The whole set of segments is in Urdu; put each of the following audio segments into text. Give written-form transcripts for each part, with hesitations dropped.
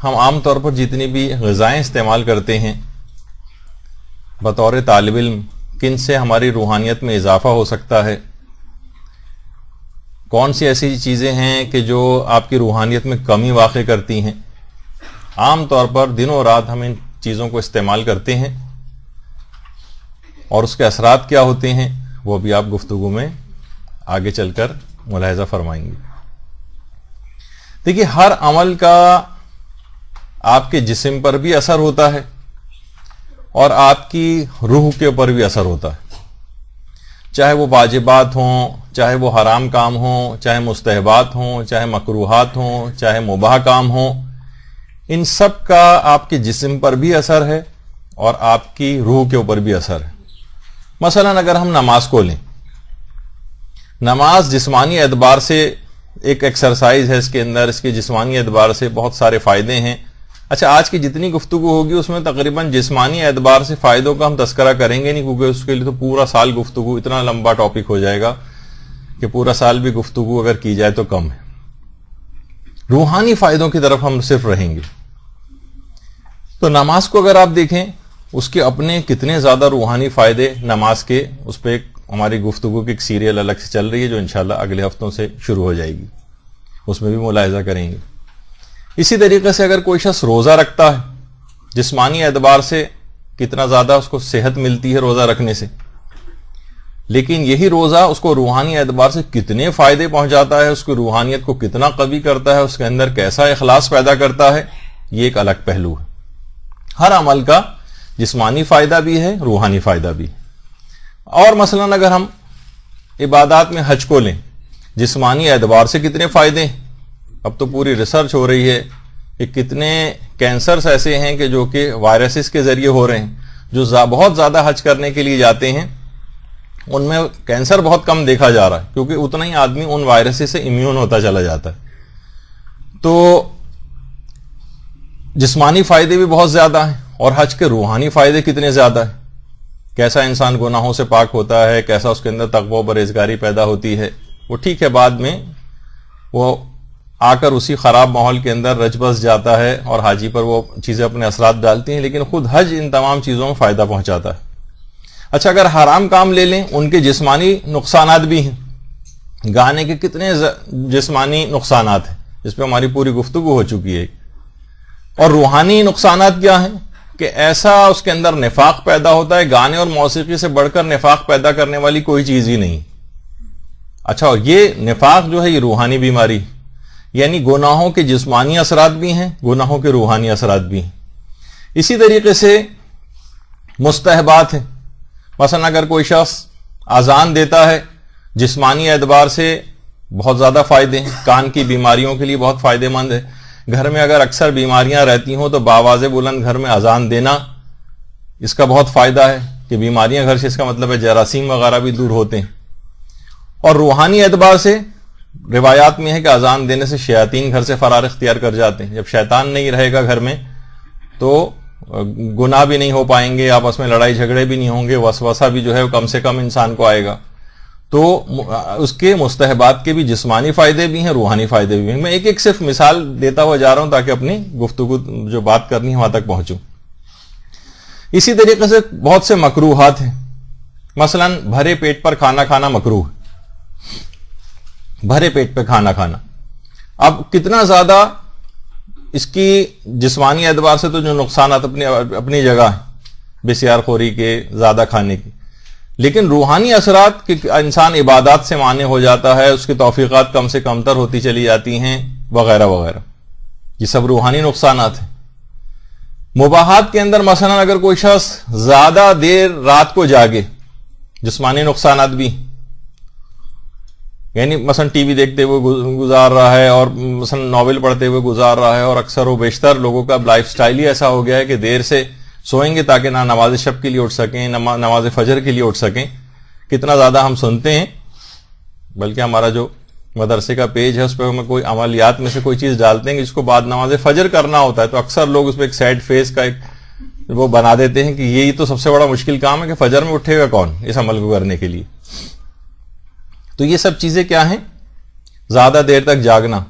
ہم عام طور پر جتنی بھی غذائیں استعمال کرتے ہیں بطور طالب علم، کن سے ہماری روحانیت میں اضافہ ہو سکتا ہے؟ کون سی ایسی چیزیں ہیں کہ جو آپ کی روحانیت میں کمی واقع کرتی ہیں؟ عام طور پر دنوں رات ہم ان چیزوں کو استعمال کرتے ہیں اور اس کے اثرات کیا ہوتے ہیں وہ بھی آپ گفتگو میں آگے چل کر ملاحظہ فرمائیں گے۔ دیکھیے، ہر عمل کا آپ کے جسم پر بھی اثر ہوتا ہے اور آپ کی روح کے اوپر بھی اثر ہوتا ہے، چاہے وہ واجبات ہوں، چاہے وہ حرام کام ہوں، چاہے مستحبات ہوں، چاہے مکروہات ہوں، چاہے مباح کام ہوں، ان سب کا آپ کے جسم پر بھی اثر ہے اور آپ کی روح کے اوپر بھی اثر ہے۔ مثلا اگر ہم نماز کو لیں، نماز جسمانی اعتبار سے ایک ایکسرسائز ہے، اس کے اندر اس کے جسمانی اعتبار سے بہت سارے فائدے ہیں۔ اچھا، آج کی جتنی گفتگو ہوگی اس میں تقریباً جسمانی اعتبار سے فائدوں کا ہم تذکرہ کریں گے نہیں، کیونکہ اس کے لیے تو پورا سال گفتگو، اتنا لمبا ٹاپک ہو جائے گا کہ پورا سال بھی گفتگو اگر کی جائے تو کم ہے۔ روحانی فائدوں کی طرف ہم صرف رہیں گے۔ تو نماز کو اگر آپ دیکھیں، اس کے اپنے کتنے زیادہ روحانی فائدے نماز کے، اس پہ ہماری گفتگو کی ایک سیریل الگ سے چل رہی ہے جو انشاءاللہ اگلے ہفتوں سے شروع ہو جائے گی، اس میں بھی ملاحظہ کریں گے۔ اسی طریقے سے اگر کوئی شخص روزہ رکھتا ہے، جسمانی اعتبار سے کتنا زیادہ اس کو صحت ملتی ہے روزہ رکھنے سے، لیکن یہی روزہ اس کو روحانی اعتبار سے کتنے فائدے پہنچاتا ہے، اس کی روحانیت کو کتنا قوی کرتا ہے، اس کے اندر کیسا اخلاص پیدا کرتا ہے، یہ ایک الگ پہلو ہے۔ ہر عمل کا جسمانی فائدہ بھی ہے، روحانی فائدہ بھی ہے۔ اور مثلا اگر ہم عبادات میں حج کو لیں، جسمانی اعتبار سے کتنے فائدے ہیں، اب تو پوری ریسرچ ہو رہی ہے کہ کتنے کینسرز ایسے ہیں کہ جو کہ وائرسز کے ذریعے ہو رہے ہیں، جو بہت زیادہ حج کرنے کے لیے جاتے ہیں ان میں کینسر بہت کم دیکھا جا رہا ہے، کیونکہ اتنا ہی آدمی ان وائرسز سے امیون ہوتا چلا جاتا ہے۔ تو جسمانی فائدے بھی بہت زیادہ ہیں، اور حج کے روحانی فائدے کتنے زیادہ ہیں، کیسا انسان گناہوں سے پاک ہوتا ہے، کیسا اس کے اندر تقوی و پرہیزگاری پیدا ہوتی ہے۔ وہ ٹھیک ہے بعد میں وہ آ کر اسی خراب ماحول کے اندر رچ بس جاتا ہے اور حاجی پر وہ چیزیں اپنے اثرات ڈالتی ہیں، لیکن خود حج ان تمام چیزوں میں فائدہ پہنچاتا ہے۔ اچھا، اگر حرام کام لے لیں، ان کے جسمانی نقصانات بھی ہیں، گانے کے کتنے جسمانی نقصانات ہیں، جس پہ ہماری پوری گفتگو ہو چکی ہے۔ اور روحانی نقصانات کیا ہیں کہ ایسا اس کے اندر نفاق پیدا ہوتا ہے، گانے اور موسیقی سے بڑھ کر نفاق پیدا کرنے والی کوئی چیز ہی نہیں۔ اچھا، یہ نفاق جو ہے یہ روحانی بیماری، یعنی گناہوں کے جسمانی اثرات بھی ہیں، گناہوں کے روحانی اثرات بھی ہیں۔ اسی طریقے سے مستحبات ہیں، مثلا اگر کوئی شخص اذان دیتا ہے، جسمانی اعتبار سے بہت زیادہ فائدے ہیں، کان کی بیماریوں کے لیے بہت فائدہ مند ہے۔ گھر میں اگر اکثر بیماریاں رہتی ہوں تو بآواز بلند گھر میں اذان دینا، اس کا بہت فائدہ ہے کہ بیماریاں گھر سے، اس کا مطلب ہے جراثیم وغیرہ بھی دور ہوتے ہیں۔ اور روحانی اعتبار سے روایات میں ہے کہ اذان دینے سے شیاطین گھر سے فرار اختیار کر جاتے ہیں۔ جب شیطان نہیں رہے گا گھر میں تو گناہ بھی نہیں ہو پائیں گے، آپس میں لڑائی جھگڑے بھی نہیں ہوں گے، وسوسہ بھی جو ہے کم سے کم انسان کو آئے گا۔ تو اس کے مستحبات کے بھی جسمانی فائدے بھی ہیں، روحانی فائدے بھی ہیں۔ میں ایک ایک صرف مثال دیتا ہوا جا رہا ہوں تاکہ اپنی گفتگو جو بات کرنی ہے وہاں تک پہنچوں۔ اسی طریقے سے بہت سے مکروہات ہیں، مثلا بھرے پیٹ پر کھانا کھانا مکروہ، بھرے پیٹ پہ کھانا کھانا۔ اب کتنا زیادہ اس کی جسمانی اعتبار سے تو جو نقصانات اپنی جگہ ہیں، بسیار خوری کے، زیادہ کھانے کی، لیکن روحانی اثرات کہ انسان عبادات سے مانع ہو جاتا ہے، اس کی توفیقات کم سے کم تر ہوتی چلی جاتی ہیں وغیرہ وغیرہ، یہ سب روحانی نقصانات ہیں۔ مباحات کے اندر مثلا اگر کوئی شخص زیادہ دیر رات کو جاگے، جسمانی نقصانات بھی، یعنی مثلا ٹی وی دیکھتے ہوئے گزار رہا ہے اور مثلا ناول پڑھتے ہوئے گزار رہا ہے، اور اکثر و بیشتر لوگوں کا لائف سٹائل ہی ایسا ہو گیا ہے کہ دیر سے سوئیں گے تاکہ نہ نماز شب کے لیے اٹھ سکیں، نماز فجر کے لیے اٹھ سکیں۔ کتنا زیادہ ہم سنتے ہیں، بلکہ ہمارا جو مدرسے کا پیج ہے اس پہ ہمیں کوئی عملیات میں سے کوئی چیز ڈالتے ہیں کہ جس کو بعد نماز فجر کرنا ہوتا ہے، تو اکثر لوگ اس پہ ایک سیڈ فیس کا ایک وہ بنا دیتے ہیں کہ یہی تو سب سے بڑا مشکل کام ہے کہ فجر میں اٹھے گا کون اس عمل کو کرنے کے لیے۔ تو یہ سب چیزیں کیا ہیں؟ زیادہ دیر تک جاگنا،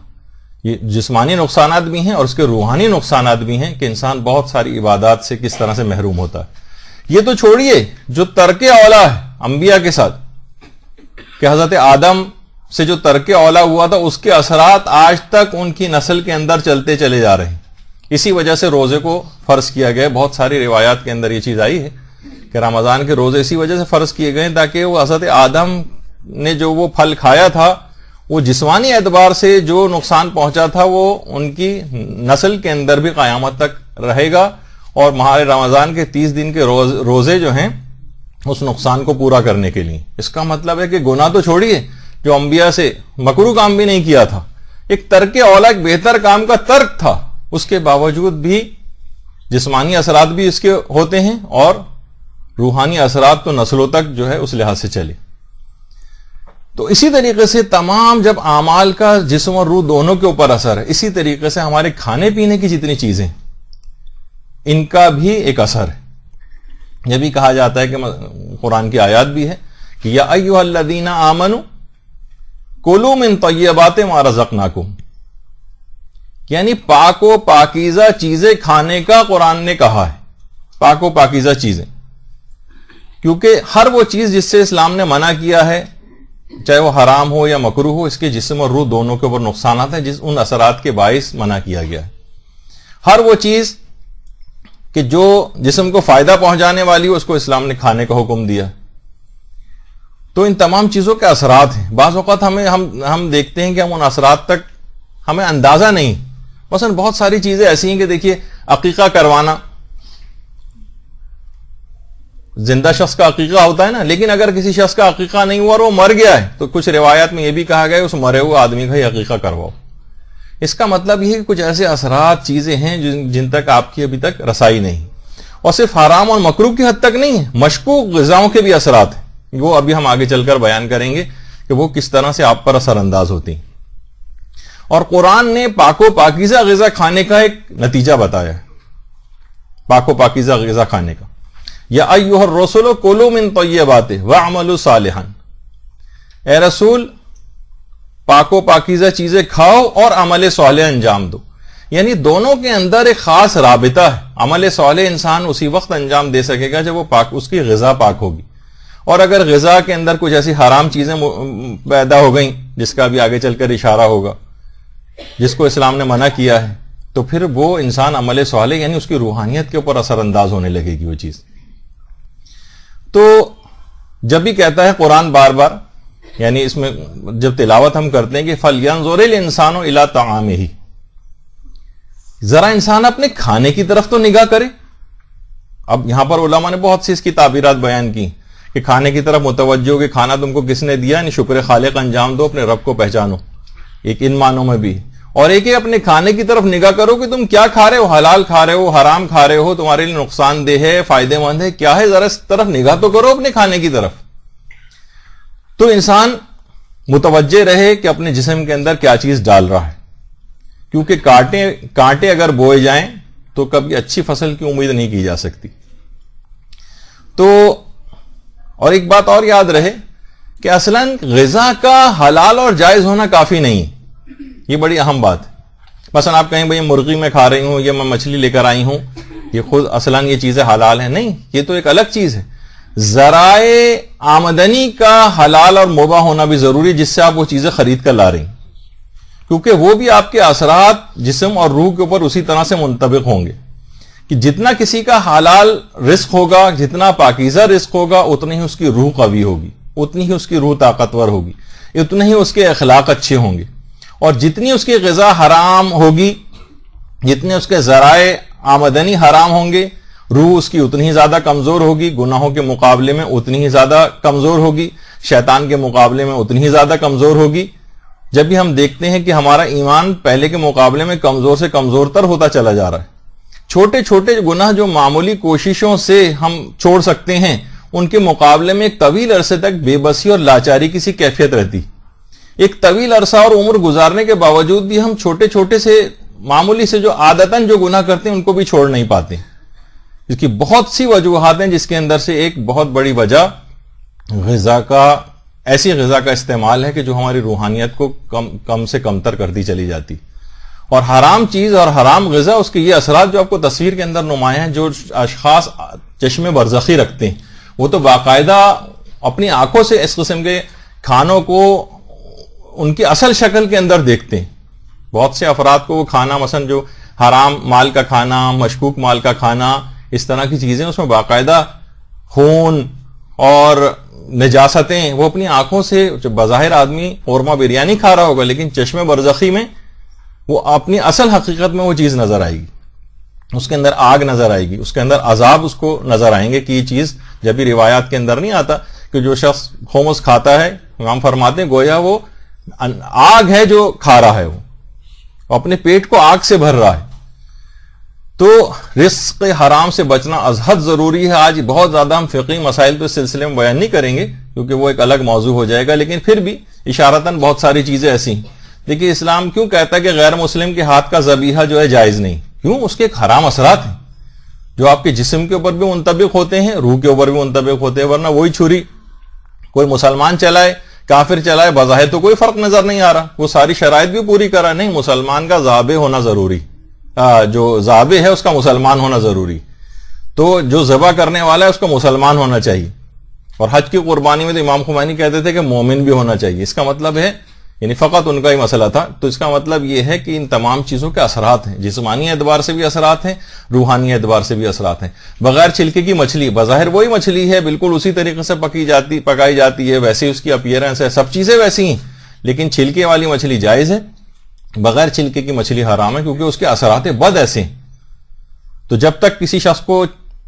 یہ جسمانی نقصانات بھی ہیں اور اس کے روحانی نقصانات بھی ہیں کہ انسان بہت ساری عبادات سے کس طرح سے محروم ہوتا ہے۔ یہ تو چھوڑیے جو ترک اولا ہے انبیاء کے ساتھ، کہ حضرت آدم سے جو ترک اولا ہوا تھا اس کے اثرات آج تک ان کی نسل کے اندر چلتے چلے جا رہے ہیں۔ اسی وجہ سے روزے کو فرض کیا گیا، بہت ساری روایات کے اندر یہ چیز آئی ہے کہ رمضان کے روزے اسی وجہ سے فرض کیے گئے تاکہ وہ حضرت آدم نے جو وہ پھل کھایا تھا وہ جسمانی اعتبار سے جو نقصان پہنچا تھا وہ ان کی نسل کے اندر بھی قیامت تک رہے گا، اور ماہ رمضان کے 30 دن کے روزے جو ہیں اس نقصان کو پورا کرنے کے لیے۔ اس کا مطلب ہے کہ گناہ تو چھوڑیے، جو انبیاء سے مکروہ کام بھی نہیں کیا تھا، ایک ترک اولا ایک بہتر کام کا ترک تھا، اس کے باوجود بھی جسمانی اثرات بھی اس کے ہوتے ہیں اور روحانی اثرات تو نسلوں تک جو ہے اس لحاظ سے چلے۔ تو اسی طریقے سے تمام جب اعمال کا جسم اور روح دونوں کے اوپر اثر ہے، اسی طریقے سے ہمارے کھانے پینے کی جتنی چیزیں ان کا بھی ایک اثر ہے۔ یہ بھی کہا جاتا ہے کہ قرآن کی آیات بھی ہے کہ یا ایھا الذین آمنوا کلوا من طیبات ما رزقناکم، یعنی پاک و پاکیزہ چیزیں کھانے کا قرآن نے کہا ہے، پاک و پاکیزہ چیزیں، کیونکہ ہر وہ چیز جس سے اسلام نے منع کیا ہے، چاہے وہ حرام ہو یا مکروہ ہو، اس کے جسم اور روح دونوں کے اوپر نقصانات ہیں، ان اثرات کے باعث منع کیا گیا ہے۔ ہر وہ چیز کہ جو جسم کو فائدہ پہنچانے والی ہو اس کو اسلام نے کھانے کا حکم دیا۔ تو ان تمام چیزوں کے اثرات ہیں، بعض اوقات ہم دیکھتے ہیں کہ ہم ان اثرات تک ہمیں اندازہ نہیں۔ مثلا بہت ساری چیزیں ایسی ہیں کہ دیکھیے عقیقہ کروانا، زندہ شخص کا عقیقہ ہوتا ہے نا، لیکن اگر کسی شخص کا عقیقہ نہیں ہوا اور وہ مر گیا ہے تو کچھ روایات میں یہ بھی کہا گیا ہے اس مرے ہوئے آدمی کا ہی عقیقہ کرواؤ۔ اس کا مطلب یہ ہے کہ کچھ ایسے اثرات چیزیں ہیں جن تک آپ کی ابھی تک رسائی نہیں، اور صرف حرام اور مکروہ کی حد تک نہیں ہے، مشکوک غذاؤں کے بھی اثرات ہیں، وہ ابھی ہم آگے چل کر بیان کریں گے کہ وہ کس طرح سے آپ پر اثر انداز ہوتی ہیں۔ اور قرآن نے پاک و پاکیزہ غذا کھانے کا ایک نتیجہ بتایا ہے، پاک و پاکیزہ غذا کھانے کا۔ یا ایھا الرسول کلوا من طیبات واعملوا صالحا، اے رسول پاک و پاکیزہ چیزیں کھاؤ اور عمل صالح انجام دو، یعنی دونوں کے اندر ایک خاص رابطہ ہے۔ عمل صالح انسان اسی وقت انجام دے سکے گا جب وہ پاک، اس کی غذا پاک ہوگی، اور اگر غذا کے اندر کچھ ایسی حرام چیزیں پیدا ہو گئیں جس کا بھی آگے چل کر اشارہ ہوگا، جس کو اسلام نے منع کیا ہے، تو پھر وہ انسان عمل صالح یعنی اس کی روحانیت کے اوپر اثر انداز ہونے لگے گی وہ چیز۔ تو جب بھی کہتا ہے قرآن بار بار، یعنی اس میں جب تلاوت ہم کرتے ہیں کہ فَلْيَنظُرِ الْإِنسَانُ إِلَىٰ طَعَامِهِ، ذرا انسان اپنے کھانے کی طرف تو نگاہ کرے۔ اب یہاں پر علماء نے بہت سی اس کی تعبیرات بیان کی کہ کھانے کی طرف متوجہ ہو کہ کھانا تم کو کس نے دیا، یعنی شکر خالق انجام دو، اپنے رب کو پہچانو، ایک ان معنوں میں بھی، اور ایک اپنے کھانے کی طرف نگاہ کرو کہ تم کیا کھا رہے ہو، حلال کھا رہے ہو، حرام کھا رہے ہو، تمہارے لیے نقصان دہ ہے، فائدے مند ہے، کیا ہے، ذرا اس طرف نگاہ تو کرو اپنے کھانے کی طرف۔ تو انسان متوجہ رہے کہ اپنے جسم کے اندر کیا چیز ڈال رہا ہے، کیونکہ کانٹے اگر بوئے جائیں تو کبھی اچھی فصل کی امید نہیں کی جا سکتی۔ تو اور ایک بات اور یاد رہے کہ اصلاً غذا کا حلال اور جائز ہونا کافی نہیں، یہ بڑی اہم بات ہے۔ مثلا آپ کہیں بھئی مرغی میں کھا رہی ہوں یا میں مچھلی لے کر آئی ہوں، یہ خود اصلاً یہ چیزیں حلال ہیں، نہیں، یہ تو ایک الگ چیز ہے۔ ذرائع آمدنی کا حلال اور مباح ہونا بھی ضروری، جس سے آپ وہ چیزیں خرید کر لا رہی ہیں، کیونکہ وہ بھی آپ کے اثرات جسم اور روح کے اوپر اسی طرح سے منطبق ہوں گے کہ جتنا کسی کا حلال رزق ہوگا، جتنا پاکیزہ رزق ہوگا، اتنی ہی اس کی روح قوی ہوگی، اتنی ہی اس کی روح طاقتور ہوگی، اتنے ہی اس کے اخلاق اچھے ہوں گے، اور جتنی اس کی غذا حرام ہوگی، جتنے اس کے ذرائع آمدنی حرام ہوں گے، روح اس کی اتنی ہی زیادہ کمزور ہوگی، گناہوں کے مقابلے میں اتنی ہی زیادہ کمزور ہوگی، شیطان کے مقابلے میں اتنی ہی زیادہ کمزور ہوگی۔ جب بھی ہم دیکھتے ہیں کہ ہمارا ایمان پہلے کے مقابلے میں کمزور سے کمزور تر ہوتا چلا جا رہا ہے، چھوٹے چھوٹے گناہ جو معمولی کوششوں سے ہم چھوڑ سکتے ہیں، ان کے مقابلے میں ایک طویل عرصے تک بے بسی اور لاچاری کی سی کیفیت رہتی۔ ایک طویل عرصہ اور عمر گزارنے کے باوجود بھی ہم چھوٹے چھوٹے سے معمولی سے جو عادتاً جو گناہ کرتے ہیں ان کو بھی چھوڑ نہیں پاتے۔ اس کی بہت سی وجوہات ہیں، جس کے اندر سے ایک بہت بڑی وجہ ایسی غذا کا استعمال ہے کہ جو ہماری روحانیت کو کم سے کم تر کرتی چلی جاتی۔ اور حرام چیز اور حرام غذا اس کے یہ اثرات جو آپ کو تصویر کے اندر نمایاں ہیں، جو اشخاص چشم برزخی رکھتے ہیں وہ تو باقاعدہ اپنی آنکھوں سے اس قسم کے کھانوں کو ان کی اصل شکل کے اندر دیکھتے ہیں. بہت سے افراد کو وہ کھانا مثلا جو حرام مال کا کھانا، مشکوک مال کا کھانا، اس طرح کی چیزیں اس میں باقاعدہ خون اور نجاستیں وہ اپنی آنکھوں سے، جو بظاہر آدمی قورمہ بریانی کھا رہا ہوگا لیکن چشم برزخی میں وہ اپنی اصل حقیقت میں وہ چیز نظر آئے گی، اس کے اندر آگ نظر آئے گی، اس کے اندر عذاب اس کو نظر آئیں گے کہ یہ چیز جب بھی روایات کے اندر نہیں آتا کہ جو شخص خمس کھاتا ہے، امام فرماتے ہیں گویا وہ آگ ہے جو کھا رہا ہے، وہ اپنے پیٹ کو آگ سے بھر رہا ہے. تو رزق حرام سے بچنا ازحد ضروری ہے. آج بہت زیادہ ہم فقہی مسائل تو اس سلسلے میں بیان نہیں کریں گے کیونکہ وہ ایک الگ موضوع ہو جائے گا، لیکن پھر بھی اشارتاً بہت ساری چیزیں ایسی ہیں. دیکھیے اسلام کیوں کہتا ہے کہ غیر مسلم کے ہاتھ کا ذبیحہ جو ہے جائز نہیں؟ کیوں؟ اس کے ایک حرام اثرات ہیں جو آپ کے جسم کے اوپر بھی منطبق ہوتے ہیں، روح کے اوپر بھی منطبق ہوتے ہیں. ورنہ وہی چھری کوئی مسلمان چلائے، کافر چلائے، بظاہر تو کوئی فرق نظر نہیں آ رہا، وہ ساری شرائط بھی پوری کرا. نہیں، مسلمان کا ذابح ہونا ضروری، جو ذابح ہے اس کا مسلمان ہونا ضروری. تو جو ذبح کرنے والا ہے اس کا مسلمان ہونا چاہیے. اور حج کی قربانی میں تو امام خمینی کہتے تھے کہ مومن بھی ہونا چاہیے. اس کا مطلب ہے، یعنی فقط ان کا ہی مسئلہ تھا، تو اس کا مطلب یہ ہے کہ ان تمام چیزوں کے اثرات ہیں، جسمانی اعتبار سے بھی اثرات ہیں، روحانی اعتبار سے بھی اثرات ہیں. بغیر چھلکے کی مچھلی بظاہر وہی مچھلی ہے، بالکل اسی طریقے سے پکائی جاتی ہے، ویسے اس کی اپیرنس ہے، سب چیزیں ویسی ہیں، لیکن چھلکے والی مچھلی جائز ہے، بغیر چھلکے کی مچھلی حرام ہے کیونکہ اس کے اثرات بد ایسے ہیں. تو جب تک کسی شخص کو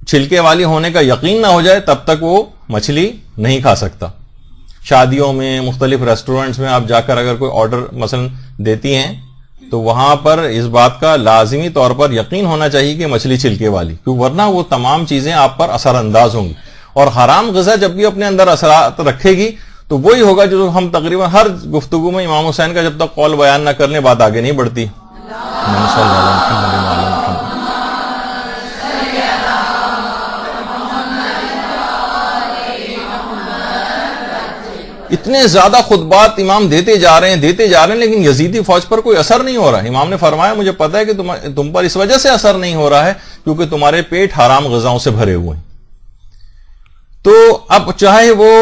چھلکے والی ہونے کا یقین نہ ہو جائے تب تک وہ مچھلی نہیں کھا سکتا. شادیوں میں، مختلف ریسٹورنٹس میں آپ جا کر اگر کوئی آرڈر مثلا دیتی ہیں تو وہاں پر اس بات کا لازمی طور پر یقین ہونا چاہیے کہ مچھلی چھلکے والی، کیوں ورنہ وہ تمام چیزیں آپ پر اثر انداز ہوں گی. اور حرام غذا جب بھی اپنے اندر اثرات رکھے گی تو وہی ہوگا جو ہم تقریباً ہر گفتگو میں امام حسین کا جب تک قول بیان نہ کرنے بات آگے نہیں بڑھتی. اتنے زیادہ خطبات امام دیتے جا رہے ہیں لیکن یزیدی فوج پر کوئی اثر نہیں ہو رہا. امام نے فرمایا مجھے پتا ہے کہ تم پر اس وجہ سے اثر نہیں ہو رہا ہے کیونکہ تمہارے پیٹ حرام غذاؤں سے بھرے ہوئے ہیں. تو اب چاہے وہ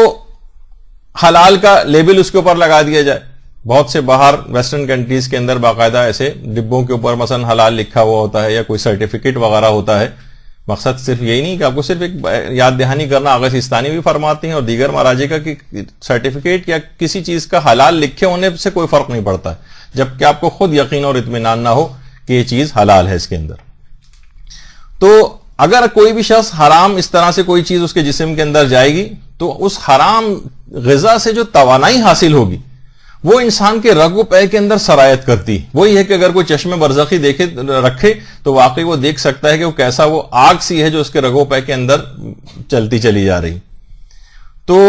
حلال کا لیبل اس کے اوپر لگا دیا جائے، بہت سے باہر ویسٹرن کنٹریز کے اندر باقاعدہ ایسے ڈبوں کے اوپر مثلا حلال لکھا ہوا ہوتا ہے یا کوئی سرٹیفکیٹ وغیرہ ہوتا ہے. مقصد صرف یہی نہیں کہ آپ کو صرف ایک یاد دہانی کرنا، آغا سیستانی بھی فرماتے ہیں اور دیگر مراجع کا کہ سرٹیفکیٹ یا کسی چیز کا حلال لکھے ہونے سے کوئی فرق نہیں پڑتا جبکہ آپ کو خود یقین اور اطمینان نہ ہو کہ یہ چیز حلال ہے اس کے اندر. تو اگر کوئی بھی شخص حرام اس طرح سے کوئی چیز اس کے جسم کے اندر جائے گی تو اس حرام غذا سے جو توانائی حاصل ہوگی وہ انسان کے رگ و پے کے اندر سرایت کرتی. وہی ہے کہ اگر کوئی چشم برزخی رکھے تو واقعی وہ دیکھ سکتا ہے کہ وہ کیسا وہ آگ سی ہے جو اس کے رگ و پے کے اندر چلتی چلی جا رہی. تو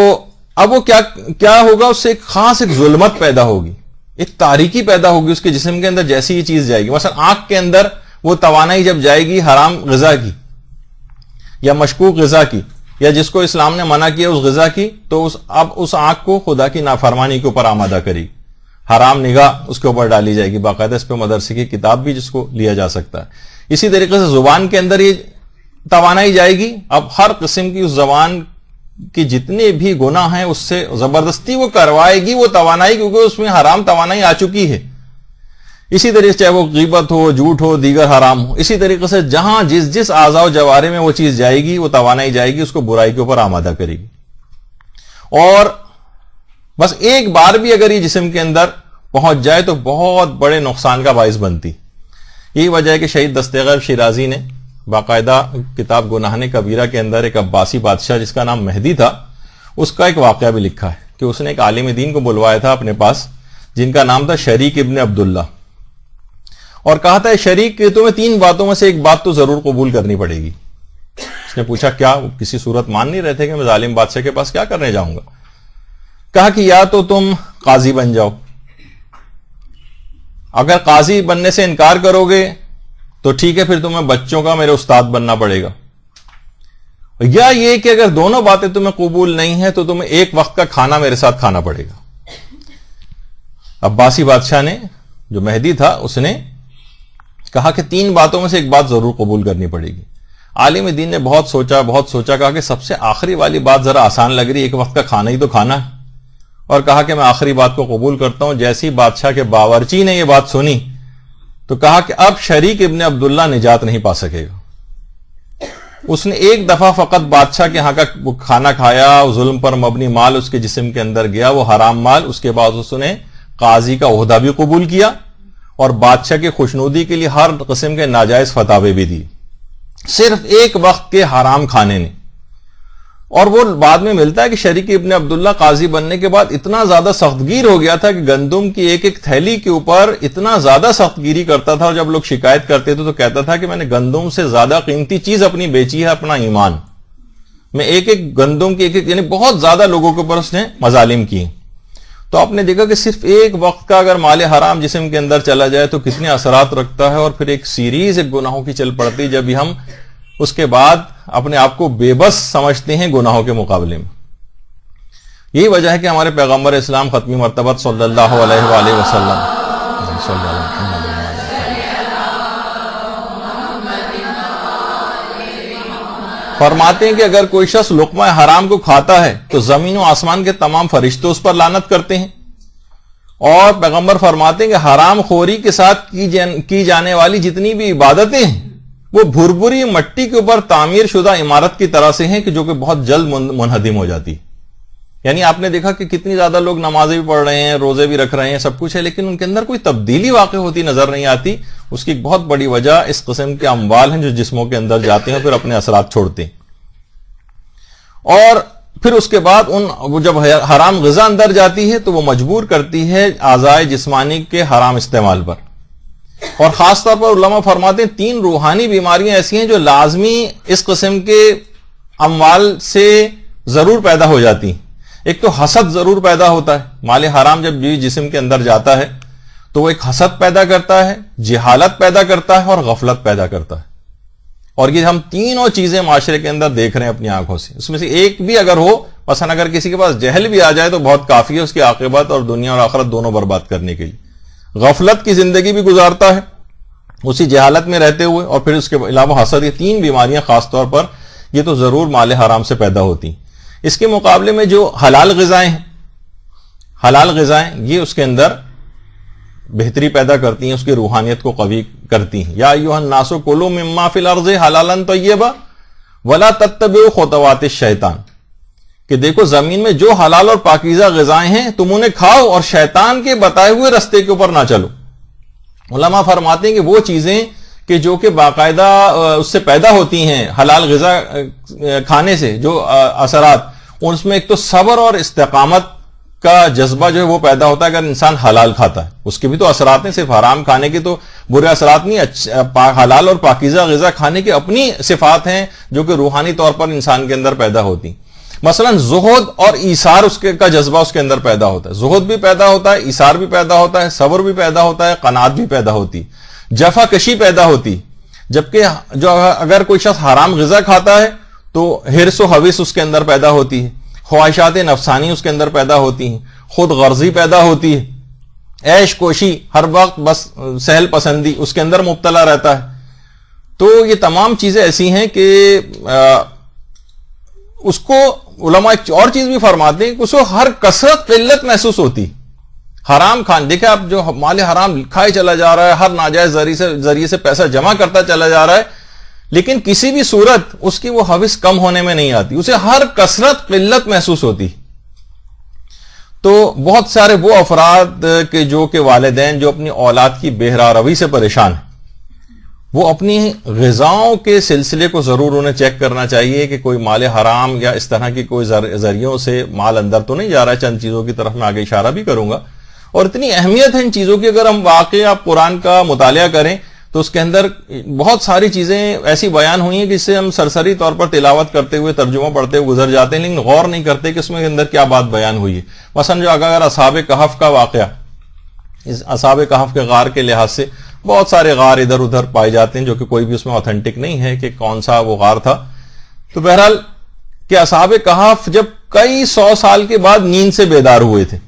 اب وہ کیا ہوگا، اس سے ایک خاص ایک ظلمت پیدا ہوگی، ایک تاریکی پیدا ہوگی اس کے جسم کے اندر جیسی یہ چیز جائے گی. مثلا آنکھ کے اندر وہ توانائی جب جائے گی حرام غذا کی یا مشکوک غذا کی یا جس کو اسلام نے منع کیا اس غذا کی، تو اب اس آنکھ کو خدا کی نافرمانی کے اوپر آمادہ کرے گی، حرام نگاہ اس کے اوپر ڈالی جائے گی. باقاعدہ اس پہ مدرسے کی کتاب بھی جس کو لیا جا سکتا ہے. اسی طریقے سے زبان کے اندر یہ توانائی جائے گی. اب ہر قسم کی اس زبان کی جتنے بھی گناہ ہیں اس سے زبردستی وہ کروائے گی وہ توانائی، کیونکہ اس میں حرام توانائی آ چکی ہے. اسی طریقے سے چاہے وہ غیبت ہو، جھوٹ ہو، دیگر حرام ہو، اسی طریقے سے جہاں جس اعضاء و جوارے میں وہ چیز جائے گی وہ توانائی جائے گی، اس کو برائی کے اوپر آمادہ کرے گی. اور بس ایک بار بھی اگر یہ جسم کے اندر پہنچ جائے تو بہت بڑے نقصان کا باعث بنتی. یہی وجہ ہے کہ شہید دستغیب شیرازی نے باقاعدہ کتاب گناہ کبیرہ کے اندر ایک عباسی بادشاہ جس کا نام مہدی تھا اس کا ایک واقعہ بھی لکھا ہے کہ اس نے ایک عالم دین کو بلوایا تھا اپنے پاس جن کا نام تھا شریک ابن عبداللہ، اور کہا تھا شریک کہ تمہیں 3 باتوں میں سے ایک بات تو ضرور قبول کرنی پڑے گی. اس نے پوچھا کیا؟ کسی صورت مان نہیں رہے تھے کہ میں ظالم بادشاہ کے پاس کیا کرنے جاؤں گا. کہا کہ یا تو تم قاضی بن جاؤ، اگر قاضی بننے سے انکار کرو گے تو ٹھیک ہے پھر تمہیں بچوں کا میرے استاد بننا پڑے گا، یا یہ کہ اگر دونوں باتیں تمہیں قبول نہیں ہیں تو تمہیں ایک وقت کا کھانا میرے ساتھ کھانا پڑے گا. عباسی بادشاہ نے جو مہدی تھا اس نے کہا کہ 3 باتوں میں سے ایک بات ضرور قبول کرنی پڑے گی. عالم دین نے بہت سوچا, کہا کہ سب سے آخری والی بات ذرا آسان لگ رہی ہے, ایک وقت کا کھانا ہی تو کھانا ہے. اور کہا کہ میں آخری بات کو قبول کرتا ہوں. جیسی بادشاہ کے باورچی نے یہ بات سنی تو کہا کہ اب شریک ابن عبداللہ نجات نہیں پا سکے گا. اس نے ایک دفعہ فقط بادشاہ کے ہاں کا کھانا کھایا, ظلم پر مبنی مال اس کے جسم کے اندر گیا, وہ حرام مال. اس کے بعد اس نے قاضی کا عہدہ بھی قبول کیا اور بادشاہ کی خوشنودی کے لیے ہر قسم کے ناجائز فتاوے بھی دی, صرف ایک وقت کے حرام کھانے نے. اور وہ بعد میں ملتا ہے کہ شریک ابن عبداللہ قاضی بننے کے بعد اتنا زیادہ سختگیر ہو گیا تھا کہ گندم کی ایک ایک تھیلی کے اوپر اتنا زیادہ سختگیری کرتا تھا, اور جب لوگ شکایت کرتے تھے تو کہتا تھا کہ میں نے گندم سے زیادہ قیمتی چیز اپنی بیچی ہے, اپنا ایمان. میں ایک ایک گندم کی ایک یعنی بہت زیادہ لوگوں کے اوپر اس نے مظالم کیے. تو آپ نے دیکھا کہ صرف ایک وقت کا اگر مال حرام جسم کے اندر چلا جائے تو کتنے اثرات رکھتا ہے, اور پھر ایک سیریز ایک گناہوں کی چل پڑتی جب ہم اس کے بعد اپنے آپ کو بے بس سمجھتے ہیں گناہوں کے مقابلے میں. یہی وجہ ہے کہ ہمارے پیغمبر اسلام ختمی مرتبہ صلی اللہ علیہ وآلہ وسلم فرماتے ہیں کہ اگر کوئی شخص لقمہ حرام کو کھاتا ہے تو زمین و آسمان کے تمام فرشتے اس پر لعنت کرتے ہیں. اور پیغمبر فرماتے ہیں کہ حرام خوری کے ساتھ کی جانے والی جتنی بھی عبادتیں ہیں وہ بھربری مٹی کے اوپر تعمیر شدہ عمارت کی طرح سے ہیں کہ جو کہ بہت جلد منہدم ہو جاتی. یعنی آپ نے دیکھا کہ کتنی زیادہ لوگ نمازیں بھی پڑھ رہے ہیں, روزے بھی رکھ رہے ہیں, سب کچھ ہے, لیکن ان کے اندر کوئی تبدیلی واقع ہوتی نظر نہیں آتی. اس کی ایک بہت بڑی وجہ اس قسم کے اموال ہیں جو جسموں کے اندر جاتے ہیں اور پھر اپنے اثرات چھوڑتے ہیں. اور پھر اس کے بعد جب حرام غذا اندر جاتی ہے تو وہ مجبور کرتی ہے اعضائے جسمانی کے حرام استعمال پر. اور خاص طور پر علماء فرماتے ہیں 3 روحانی بیماریاں ایسی ہیں جو لازمی اس قسم کے اموال سے ضرور پیدا ہو جاتی ہیں. ایک تو حسد ضرور پیدا ہوتا ہے, مال حرام جب جسم کے اندر جاتا ہے تو وہ ایک حسد پیدا کرتا ہے, جہالت پیدا کرتا ہے اور غفلت پیدا کرتا ہے. اور یہ ہم تینوں چیزیں معاشرے کے اندر دیکھ رہے ہیں اپنی آنکھوں سے. اس میں سے ایک بھی اگر ہو, مثلا اگر کسی کے پاس جہل بھی آ جائے تو بہت کافی ہے اس کی عاقبت اور دنیا اور آخرت دونوں برباد کرنے کے لیے. غفلت کی زندگی بھی گزارتا ہے اسی جہالت میں رہتے ہوئے, اور پھر اس کے علاوہ حسد. یہ 3 بیماریاں خاص طور پر یہ تو ضرور مال حرام سے پیدا ہوتی ہیں. اس کے مقابلے میں جو حلال غذائیں ہیں, حلال غذائیں یہ اس کے اندر بہتری پیدا کرتی ہیں, اس کی روحانیت کو قوی کرتی ہیں. یا ایھا الناس کلوا مما فی الارض حلالا طیبا ولا تتبعوا خطوات الشیطان, کہ دیکھو زمین میں جو حلال اور پاکیزہ غذائیں ہیں تم انہیں کھاؤ اور شیطان کے بتائے ہوئے رستے کے اوپر نہ چلو. علماء فرماتے ہیں کہ وہ چیزیں کہ جو کہ باقاعدہ اس سے پیدا ہوتی ہیں حلال غذا کھانے سے, جو اثرات, اس میں ایک تو صبر اور استقامت کا جذبہ جو ہے وہ پیدا ہوتا ہے اگر انسان حلال کھاتا ہے. اس کے بھی تو اثرات ہیں, صرف حرام کھانے کے تو برے اثرات نہیں, حلال اور پاکیزہ غذا کھانے کی اپنی صفات ہیں جو کہ روحانی طور پر انسان کے اندر پیدا ہوتی ہیں. مثلا زہد اور ایثار کا جذبہ اس کے اندر پیدا ہوتا ہے. زہد بھی پیدا ہوتا ہے, ایثار بھی پیدا ہوتا ہے, صبر بھی پیدا ہوتا ہے, قناعت بھی پیدا ہوتی, جفا کشی پیدا ہوتی. جبکہ جو اگر کوئی شخص حرام غذا کھاتا ہے تو حرص و حوث اس کے اندر پیدا ہوتی ہے, خواہشات نفسانی اس کے اندر پیدا ہوتی ہیں, خود غرضی پیدا ہوتی ہے, عیش کوشی, ہر وقت بس سہل پسندی اس کے اندر مبتلا رہتا ہے. تو یہ تمام چیزیں ایسی ہیں کہ اس کو علماء ایک اور چیز بھی فرماتے ہیں کہ اس کو ہر کثرت قلت محسوس ہوتی. حرام کھان دیکھیں آپ, جو مال حرام کھائے چلا جا رہا ہے, ہر ناجائز ذریعے سے پیسہ جمع کرتا چلا جا رہا ہے, لیکن کسی بھی صورت اس کی وہ حوث کم ہونے میں نہیں آتی, اسے ہر کثرت قلت محسوس ہوتی. تو بہت سارے وہ افراد کے جو کہ والدین جو اپنی اولاد کی بہراروی سے پریشان ہیں, وہ اپنی غذاؤں کے سلسلے کو ضرور انہیں چیک کرنا چاہیے کہ کوئی مال حرام یا اس طرح کی کوئی ذریعوں سے مال اندر تو نہیں جا رہا ہے. چند چیزوں کی طرف میں آگے اشارہ بھی کروں گا, اور اتنی اہمیت ہے ان چیزوں کی. اگر ہم واقعی آپ قرآن کا مطالعہ کریں تو اس کے اندر بہت ساری چیزیں ایسی بیان ہوئی ہیں جس سے ہم سرسری طور پر تلاوت کرتے ہوئے, ترجمہ پڑھتے ہوئے گزر جاتے ہیں, لیکن غور نہیں کرتے کہ اس میں اندر کیا بات بیان ہوئی ہے. مثلا جو اگر اصحاب کہف کا واقعہ, اس اصحاب کہف کے غار کے لحاظ سے بہت سارے غار ادھر ادھر پائے جاتے ہیں جو کہ کوئی بھی اس میں اوتھینٹک نہیں ہے کہ کون سا وہ غار تھا. تو بہرحال کہ اصحاب کہف جب کئی 100 سال کے بعد نیند سے بیدار ہوئے تھے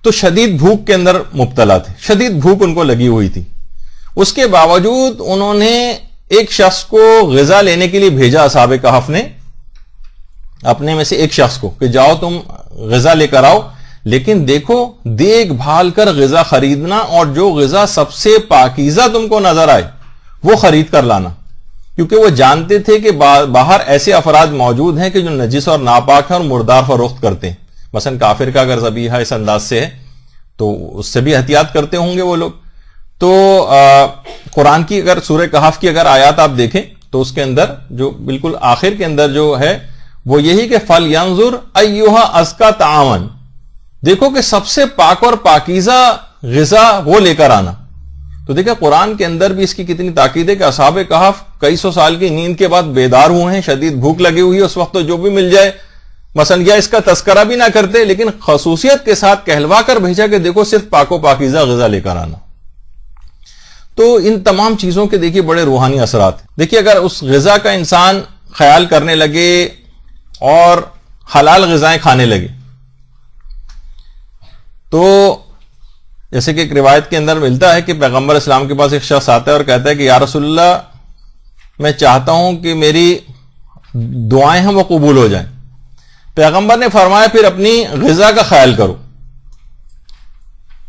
تو شدید بھوک کے اندر مبتلا تھے, شدید بھوک ان کو لگی ہوئی تھی. اس کے باوجود انہوں نے ایک شخص کو غذا لینے کے لیے بھیجا، اصحاب کہف نے اپنے میں سے ایک شخص کو کہ جاؤ تم غذا لے کر آؤ، لیکن دیکھو دیکھ بھال کر غذا خریدنا، اور جو غذا سب سے پاکیزہ تم کو نظر آئے وہ خرید کر لانا، کیونکہ وہ جانتے تھے کہ باہر ایسے افراد موجود ہیں کہ جو نجس اور ناپاک ہیں اور مردار فروخت کرتے ہیں. مثلا کافر کا اگر ذبیحہ اس انداز سے ہے تو اس سے بھی احتیاط کرتے ہوں گے وہ لوگ. تو قرآن کی اگر سورہ کہف کی اگر آیات آپ دیکھیں تو اس کے اندر جو بالکل آخر کے اندر جو ہے وہ یہی کہ فَلْيَنظُرْ أَيُّهَا أَزْكَىٰ طَعَامًا، دیکھو کہ سب سے پاک اور پاکیزہ غذا وہ لے کر آنا. تو دیکھیں قرآن کے اندر بھی اس کی کتنی تاکید ہے کہ اصحاب کہف کئی سو سال کی نیند کے بعد بیدار ہوئے ہیں، شدید بھوک لگی ہوئی ہے، اس وقت تو جو بھی مل جائے مثلا یا اس کا تذکرہ بھی نہ کرتے، لیکن خصوصیت کے ساتھ کہلوا کر بھیجا کہ دیکھو صرف پاک و پاکیزہ غذا لے کر آنا. تو ان تمام چیزوں کے دیکھیے بڑے روحانی اثرات. دیکھیے اگر اس غذا کا انسان خیال کرنے لگے اور حلال غذائیں کھانے لگے تو جیسے کہ ایک روایت کے اندر ملتا ہے کہ پیغمبر اسلام کے پاس ایک شخص آتا ہے اور کہتا ہے کہ یا رسول اللہ میں چاہتا ہوں کہ میری دعائیں ہیں وہ قبول ہو جائیں. پیغمبر نے فرمایا پھر اپنی غذا کا خیال کرو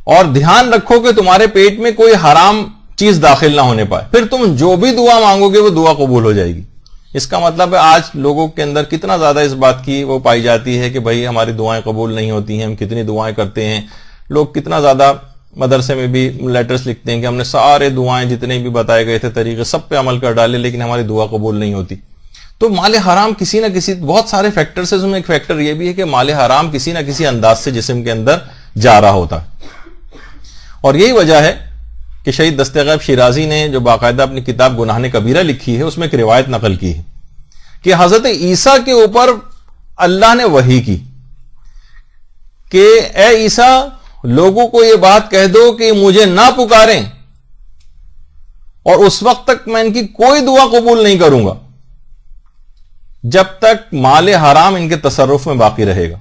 اور دھیان رکھو کہ تمہارے پیٹ میں کوئی حرام چیز داخل نہ ہونے پائے، پھر تم جو بھی دعا مانگو گے وہ دعا قبول ہو جائے گی. اس کا مطلب ہے آج لوگوں کے اندر کتنا زیادہ اس بات کی وہ پائی جاتی ہے کہ بھائی ہماری دعائیں قبول نہیں ہوتی ہیں، ہم کتنی دعائیں کرتے ہیں. لوگ کتنا زیادہ مدرسے میں بھی لیٹرز لکھتے ہیں کہ ہم نے سارے دعائیں جتنے بھی بتائے گئے تھے طریقے سب پہ عمل کر ڈالے لیکن ہماری دعا قبول نہیں ہوتی. تو مال حرام کسی نہ کسی بہت سارے فیکٹر سے ایک فیکٹر یہ بھی ہے کہ مال حرام کسی نہ کسی انداز سے جسم کے اندر جا رہا ہوتا ہے. اور یہی وجہ ہے کہ شہید دست غیب شیرازی نے جو باقاعدہ اپنی کتاب گناہ کبیرہ لکھی ہے اس میں ایک روایت نقل کی ہے کہ حضرت عیسیٰ کے اوپر اللہ نے وحی کی کہ اے عیسیٰ لوگوں کو یہ بات کہہ دو کہ مجھے نہ پکاریں اور اس وقت تک میں ان کی کوئی دعا قبول نہیں کروں گا جب تک مال حرام ان کے تصرف میں باقی رہے گا.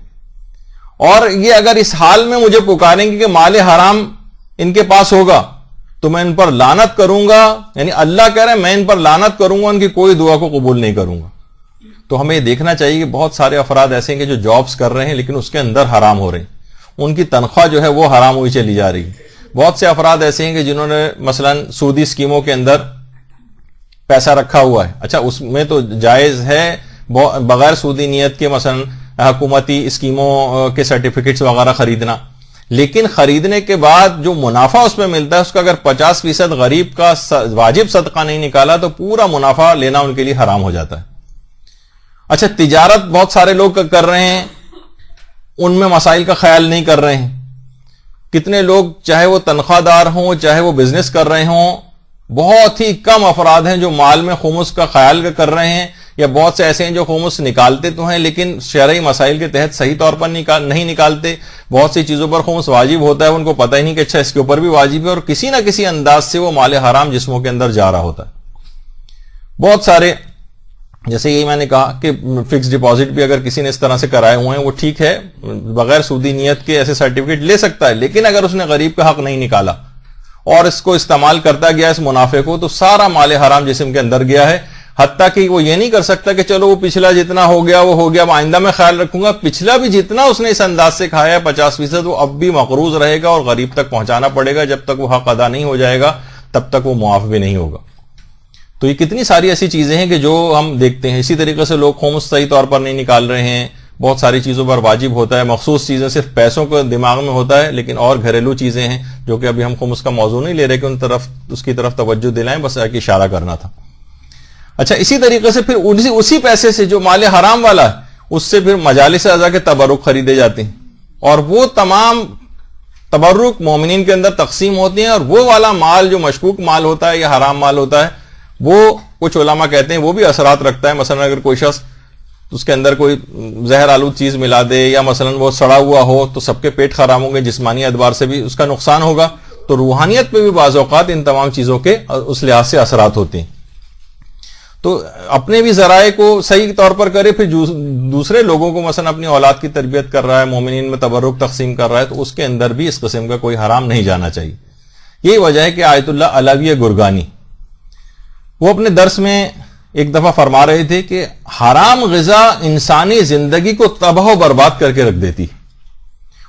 اور یہ اگر اس حال میں مجھے پکاریں گے کہ مال حرام ان کے پاس ہوگا تو میں ان پر لعنت کروں گا، یعنی اللہ کہہ رہے ہیں میں ان پر لعنت کروں گا، ان کی کوئی دعا کو قبول نہیں کروں گا. تو ہمیں یہ دیکھنا چاہیے کہ بہت سارے افراد ایسے ہیں کہ جو جابز کر رہے ہیں لیکن اس کے اندر حرام ہو رہے ہیں، ان کی تنخواہ جو ہے وہ حرام ہوئی چلی جا رہی ہے. بہت سے افراد ایسے ہیں کہ جنہوں نے مثلا سودی اسکیموں کے اندر پیسہ رکھا ہوا ہے. اچھا اس میں تو جائز ہے بغیر سودی نیت کے مثلا حکومتی اسکیموں کے سرٹیفکیٹس وغیرہ خریدنا، لیکن خریدنے کے بعد جو منافع اس میں ملتا ہے اس کا اگر 50% غریب کا واجب صدقہ نہیں نکالا تو پورا منافع لینا ان کے لیے حرام ہو جاتا ہے. اچھا تجارت بہت سارے لوگ کر رہے ہیں، ان میں مسائل کا خیال نہیں کر رہے ہیں. کتنے لوگ چاہے وہ تنخواہ دار ہوں چاہے وہ بزنس کر رہے ہوں، بہت ہی کم افراد ہیں جو مال میں خمس کا خیال کر رہے ہیں، یا بہت سے ایسے ہیں جو خمس نکالتے تو ہیں لیکن شرعی مسائل کے تحت صحیح طور پر نہیں نکالتے. بہت سی چیزوں پر خمس واجب ہوتا ہے ان کو پتہ ہی نہیں کہ اچھا اس کے اوپر بھی واجب ہے، اور کسی نہ کسی انداز سے وہ مال حرام جسموں کے اندر جا رہا ہوتا ہے. بہت سارے جیسے یہی میں نے کہا کہ فکس ڈپازٹ بھی اگر کسی نے اس طرح سے کرائے ہوئے ہیں وہ ٹھیک ہے، بغیر سودی نیت کے ایسے سرٹیفکیٹ لے سکتا ہے، لیکن اگر اس نے غریب کا حق نہیں نکالا اور اس کو استعمال کرتا گیا اس منافع کو تو سارا مال حرام جسم کے اندر گیا ہے. حتیٰ کہ وہ یہ نہیں کر سکتا کہ چلو وہ پچھلا جتنا ہو گیا وہ ہو گیا، آئندہ میں خیال رکھوں گا. پچھلا بھی جتنا اس نے اس انداز سے کھایا ہے 50% وہ اب بھی مقروض رہے گا اور غریب تک پہنچانا پڑے گا. جب تک وہ حق ادا نہیں ہو جائے گا تب تک وہ معاف بھی نہیں ہوگا. تو یہ کتنی ساری ایسی چیزیں ہیں کہ جو ہم دیکھتے ہیں. اسی طریقے سے لوگ خمس صحیح طور پر نہیں نکال رہے ہیں، بہت ساری چیزوں پر واجب ہوتا ہے، مخصوص چیزیں صرف پیسوں کو دماغ میں ہوتا ہے، لیکن اور گھریلو چیزیں ہیں جو کہ ابھی ہم خمس کا موضوع نہیں لے رہے کہ اس کی طرف توجہ دلائیں، بس ایک اشارہ کرنا تھا. اچھا اسی طریقے سے پھر اسی پیسے سے جو مال حرام والا ہے اس سے پھر مجالس اعضاء کے تبرک خریدے جاتے ہیں اور وہ تمام تبرک مومنین کے اندر تقسیم ہوتے ہیں، اور وہ والا مال جو مشکوک مال ہوتا ہے یا حرام مال ہوتا ہے وہ کچھ علماء کہتے ہیں وہ بھی اثرات رکھتا ہے. مثلا اگر کوئی شخص اس کے اندر کوئی زہر آلود چیز ملا دے یا مثلا وہ سڑا ہوا ہو تو سب کے پیٹ خراب ہوں گے، جسمانی اعتبار سے بھی اس کا نقصان ہوگا. تو روحانیت پہ بھی بعض اوقات ان تمام چیزوں کے اس لحاظ سے اثرات ہوتے ہیں. تو اپنے بھی ذرائع کو صحیح طور پر کرے، پھر دوسرے لوگوں کو مثلا اپنی اولاد کی تربیت کر رہا ہے، مومنین میں تبرک تقسیم کر رہا ہے، تو اس کے اندر بھی اس قسم کا کوئی حرام نہیں جانا چاہیے. یہی وجہ ہے کہ آیت اللہ علویہ گرگانی وہ اپنے درس میں ایک دفعہ فرما رہے تھے کہ حرام غذا انسانی زندگی کو تباہ و برباد کر کے رکھ دیتی،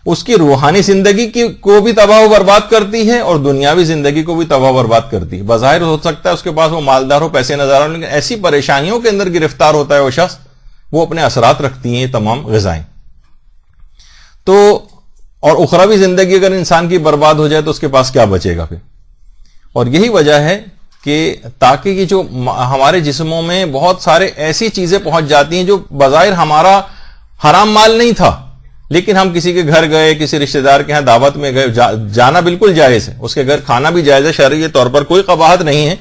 اس کی روحانی زندگی کو بھی تباہ و برباد کرتی ہے اور دنیاوی زندگی کو بھی تباہ و برباد کرتی ہے۔ بظاہر ہو سکتا ہے اس کے پاس وہ مالدار ہو، پیسے نظر آ، لیکن ایسی پریشانیوں کے اندر گرفتار ہوتا ہے وہ شخص، وہ اپنے اثرات رکھتی ہیں تمام غذائیں۔ تو اور اخروی زندگی اگر انسان کی برباد ہو جائے تو اس کے پاس کیا بچے گا پھر؟ اور یہی وجہ ہے کہ تاکہ یہ جو ہمارے جسموں میں بہت سارے ایسی چیزیں پہنچ جاتی ہیں جو بظاہر ہمارا حرام مال نہیں تھا، لیکن ہم کسی کے گھر گئے، کسی رشتہ دار کے ہاں دعوت میں گئے، جانا بالکل جائز ہے، اس کے گھر کھانا بھی جائز ہے، شرعی طور پر کوئی قباحت نہیں ہے،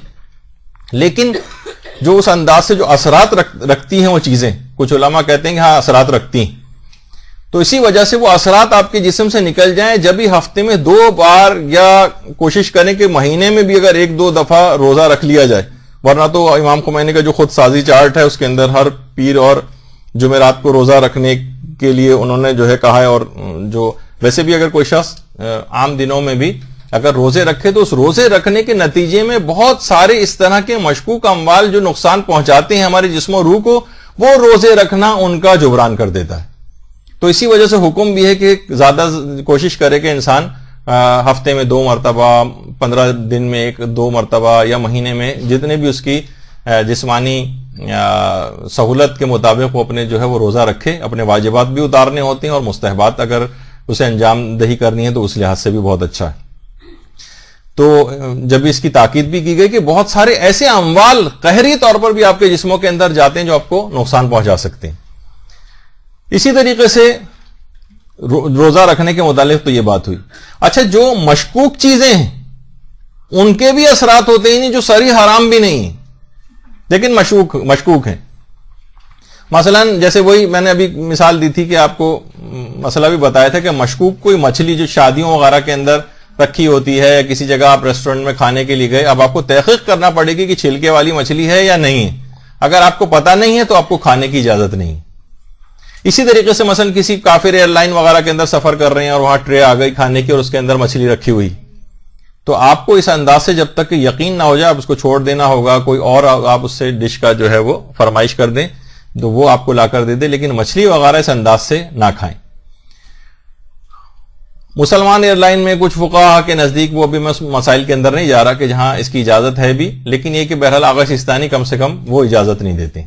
لیکن جو اس انداز سے جو اثرات رکھتی ہیں وہ چیزیں، کچھ علماء کہتے ہیں کہ ہاں اثرات رکھتی ہیں، تو اسی وجہ سے وہ اثرات آپ کے جسم سے نکل جائیں۔ جب بھی ہفتے میں 2 بار یا کوشش کریں کہ مہینے میں بھی اگر 1-2 دفعہ روزہ رکھ لیا جائے، ورنہ تو امام خمینی کا جو خود سازی چارٹ ہے اس کے اندر ہر پیر اور جمعرات کو روزہ رکھنے کے لیے انہوں نے جو ہے کہا ہے، اور جو ویسے بھی اگر کوئی شخص عام دنوں میں بھی اگر روزے رکھے تو اس روزے رکھنے کے نتیجے میں بہت سارے اس طرح کے مشکوک اموال جو نقصان پہنچاتے ہیں ہمارے جسم و روح کو، وہ روزے رکھنا ان کا جبران کر دیتا ہے۔ تو اسی وجہ سے حکم بھی ہے کہ زیادہ کوشش کرے کہ انسان ہفتے میں 2 مرتبہ، 15 دن میں 1-2 مرتبہ، یا مہینے میں جتنے بھی اس کی جسمانی سہولت کے مطابق وہ اپنے جو ہے وہ روزہ رکھے۔ اپنے واجبات بھی اتارنے ہوتے ہیں اور مستحبات اگر اسے انجام دہی کرنی ہے تو اس لحاظ سے بھی بہت اچھا ہے۔ تو جب اس کی تاکید بھی کی گئی کہ بہت سارے ایسے اموال قہری طور پر بھی آپ کے جسموں کے اندر جاتے ہیں جو آپ کو نقصان پہنچا سکتے ہیں۔ اسی طریقے سے روزہ رکھنے کے متعلق تو یہ بات ہوئی۔ اچھا، جو مشکوک چیزیں ہیں ان کے بھی اثرات ہوتے ہی نہیں، جو سری حرام بھی نہیں ہیں لیکن مشکوک ہیں۔ مثلا جیسے وہی میں نے ابھی مثال دی تھی کہ آپ کو مسئلہ بھی بتایا تھا کہ مشکوک کوئی مچھلی جو شادیوں وغیرہ کے اندر رکھی ہوتی ہے، کسی جگہ آپ ریسٹورنٹ میں کھانے کے لیے گئے، اب آپ کو تحقیق کرنا پڑے گی کہ چھلکے والی مچھلی ہے یا نہیں ہے۔ اگر آپ کو پتہ نہیں ہے تو آپ کو کھانے کی اجازت نہیں۔ اسی طریقے سے مثلا کسی کافر ایئر لائن وغیرہ کے اندر سفر کر رہے ہیں اور وہاں ٹرے آ گئی کھانے کی اور اس کے اندر مچھلی رکھی ہوئی، تو آپ کو اس انداز سے جب تک کہ یقین نہ ہو جائے آپ اس کو چھوڑ دینا ہوگا، کوئی اور آپ اس سے ڈش کا جو ہے وہ فرمائش کر دیں تو وہ آپ کو لا کر دے دے، لیکن مچھلی وغیرہ اس انداز سے نہ کھائیں۔ مسلمان ایئر لائن میں کچھ فقہا کے نزدیک، وہ ابھی میں مسائل کے اندر نہیں جا رہا کہ جہاں اس کی اجازت ہے بھی، لیکن یہ کہ بہرحال آغا سستانی کم سے کم وہ اجازت نہیں دیتے۔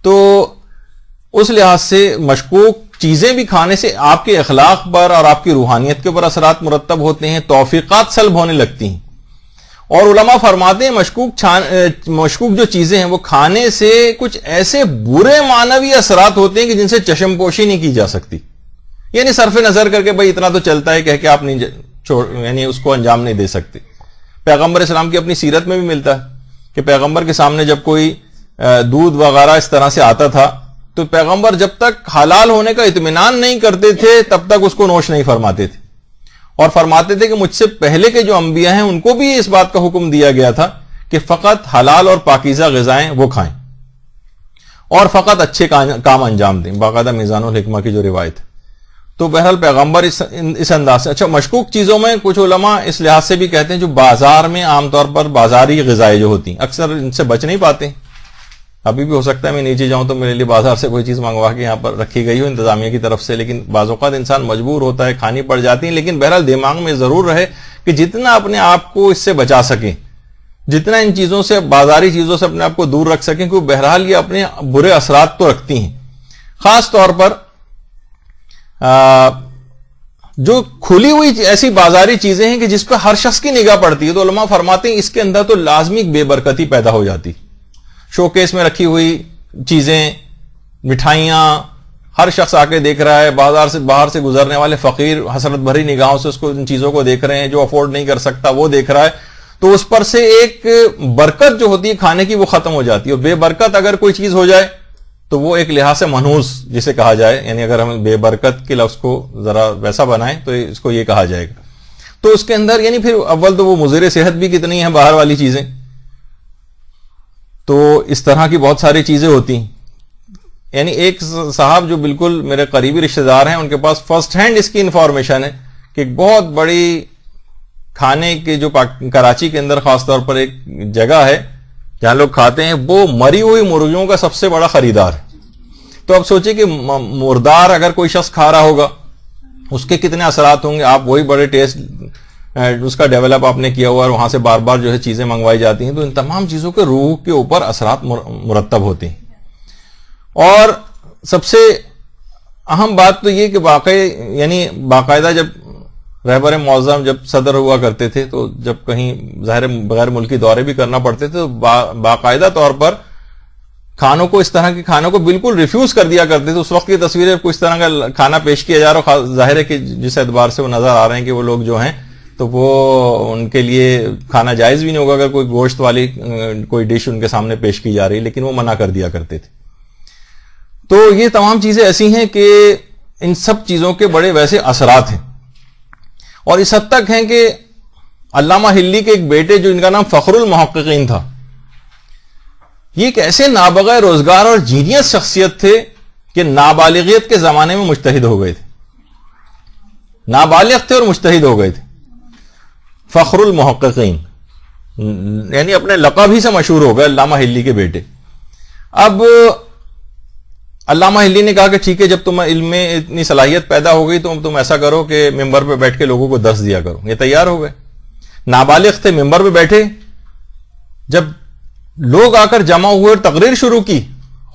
تو اس لحاظ سے مشکوک چیزیں بھی کھانے سے آپ کے اخلاق پر اور آپ کی روحانیت کے اوپر اثرات مرتب ہوتے ہیں، توفیقات سلب ہونے لگتی ہیں، اور علماء فرماتے ہیں مشکوک جو چیزیں ہیں وہ کھانے سے کچھ ایسے برے معنوی اثرات ہوتے ہیں کہ جن سے چشم پوشی نہیں کی جا سکتی، یعنی صرف نظر کر کے بھئی اتنا تو چلتا ہے کہہ کے آپ نہیں یعنی اس کو انجام نہیں دے سکتے۔ پیغمبر اسلام کی اپنی سیرت میں بھی ملتا ہے کہ پیغمبر کے سامنے جب کوئی دودھ وغیرہ اس طرح سے آتا تھا تو پیغمبر جب تک حلال ہونے کا اطمینان نہیں کرتے تھے تب تک اس کو نوش نہیں فرماتے تھے، اور فرماتے تھے کہ مجھ سے پہلے کے جو انبیاء ہیں ان کو بھی اس بات کا حکم دیا گیا تھا کہ فقط حلال اور پاکیزہ غذائیں وہ کھائیں اور فقط اچھے کام انجام دیں، باقاعدہ میزان الحکمہ کی جو روایت ہے۔ تو بہرحال پیغمبر اس انداز سے۔ اچھا، مشکوک چیزوں میں کچھ علماء اس لحاظ سے بھی کہتے ہیں جو بازار میں عام طور پر بازاری غذائیں جو ہوتی ہیں اکثر ان سے بچ نہیں پاتے۔ ابھی بھی ہو سکتا ہے میں نیچے جاؤں تو میرے لیے بازار سے کوئی چیز منگوا کے یہاں پر رکھی گئی ہو انتظامیہ کی طرف سے، لیکن بعض اوقات انسان مجبور ہوتا ہے، کھانی پڑ جاتی ہیں، لیکن بہرحال دماغ میں ضرور رہے کہ جتنا اپنے آپ کو اس سے بچا سکیں، جتنا ان چیزوں سے، بازاری چیزوں سے اپنے آپ کو دور رکھ سکیں، کیونکہ بہرحال یہ اپنے برے اثرات تو رکھتی ہیں۔ خاص طور پر جو کھلی ہوئی ایسی بازاری چیزیں ہیں کہ جس پہ ہر شخص کی نگاہ پڑتی ہے، تو علماء فرماتے ہیں اس کے اندر تو لازمی بے برکتی پیدا ہو جاتی۔ شوکیس میں رکھی ہوئی چیزیں، مٹھائیاں، ہر شخص آ کے دیکھ رہا ہے، باہر سے گزرنے والے فقیر حسرت بھری نگاہوں سے اس کو ان چیزوں کو دیکھ رہے ہیں، جو افورڈ نہیں کر سکتا وہ دیکھ رہا ہے، تو اس پر سے ایک برکت جو ہوتی ہے کھانے کی وہ ختم ہو جاتی ہے۔ اور بے برکت اگر کوئی چیز ہو جائے تو وہ ایک لحاظ سے منحوس جسے کہا جائے، یعنی اگر ہم بے برکت کے لفظ کو ذرا ویسا بنائیں تو اس کو یہ کہا جائے گا۔ تو اس کے اندر یعنی پھر اول تو وہ مضر صحت بھی کتنی ہیں باہر والی چیزیں، تو اس طرح کی بہت ساری چیزیں ہوتی ہیں۔ یعنی ایک صاحب جو بالکل میرے قریبی رشتہ دار ہیں، ان کے پاس فرسٹ ہینڈ اس کی انفارمیشن ہے کہ ایک بہت بڑی کھانے کے جو کراچی کے اندر خاص طور پر ایک جگہ ہے جہاں لوگ کھاتے ہیں، وہ مری ہوئی مرغیوں کا سب سے بڑا خریدار ہے. تو اب سوچیں کہ مردار اگر کوئی شخص کھا رہا ہوگا اس کے کتنے اثرات ہوں گے. آپ وہی بڑے ٹیسٹ اس کا ڈیولپ آپ نے کیا ہوا اور وہاں سے بار بار جو ہے چیزیں منگوائی جاتی ہیں، تو ان تمام چیزوں کے روح کے اوپر اثرات مرتب ہوتے ہیں. اور سب سے اہم بات تو یہ کہ یعنی باقاعدہ جب رہبر معظم جب صدر ہوا کرتے تھے تو جب کہیں ظاہر بغیر ملکی دورے بھی کرنا پڑتے تھے تو باقاعدہ طور پر کھانوں کو، اس طرح کے کھانوں کو بالکل ریفیوز کر دیا کرتے تھے. اس وقت کی تصویریں کچھ طرح کا کھانا پیش کیا جا رہا، ظاہر ہے کہ جس اعتبار سے وہ نظر آ رہے ہیں کہ وہ لوگ جو ہیں تو وہ ان کے لیے کھانا جائز بھی نہیں ہوگا اگر کوئی گوشت والی کوئی ڈش ان کے سامنے پیش کی جا رہی، لیکن وہ منع کر دیا کرتے تھے. تو یہ تمام چیزیں ایسی ہیں کہ ان سب چیزوں کے بڑے ویسے اثرات ہیں، اور اس حد تک ہیں کہ علامہ ہلی کے ایک بیٹے جو ان کا نام فخر المحققین تھا، یہ ایک ایسے نابغہ روزگار اور جینیس شخصیت تھے کہ نابالغیت کے زمانے میں مجتہد ہو گئے تھے. نابالغ تھے اور مجتہد ہو گئے تھے. فخر المحققین یعنی اپنے لقب ہی سے مشہور ہو گئے، علامہ ہلی کے بیٹے. اب علامہ ہلی نے کہا کہ ٹھیک ہے، جب تم علم میں اتنی صلاحیت پیدا ہو گئی تو تم ایسا کرو کہ ممبر پہ بیٹھ کے لوگوں کو درس دیا کرو. یہ تیار ہو گئے، نابالغ تھے، ممبر پہ بیٹھے. جب لوگ آ کر جمع ہوئے اور تقریر شروع کی،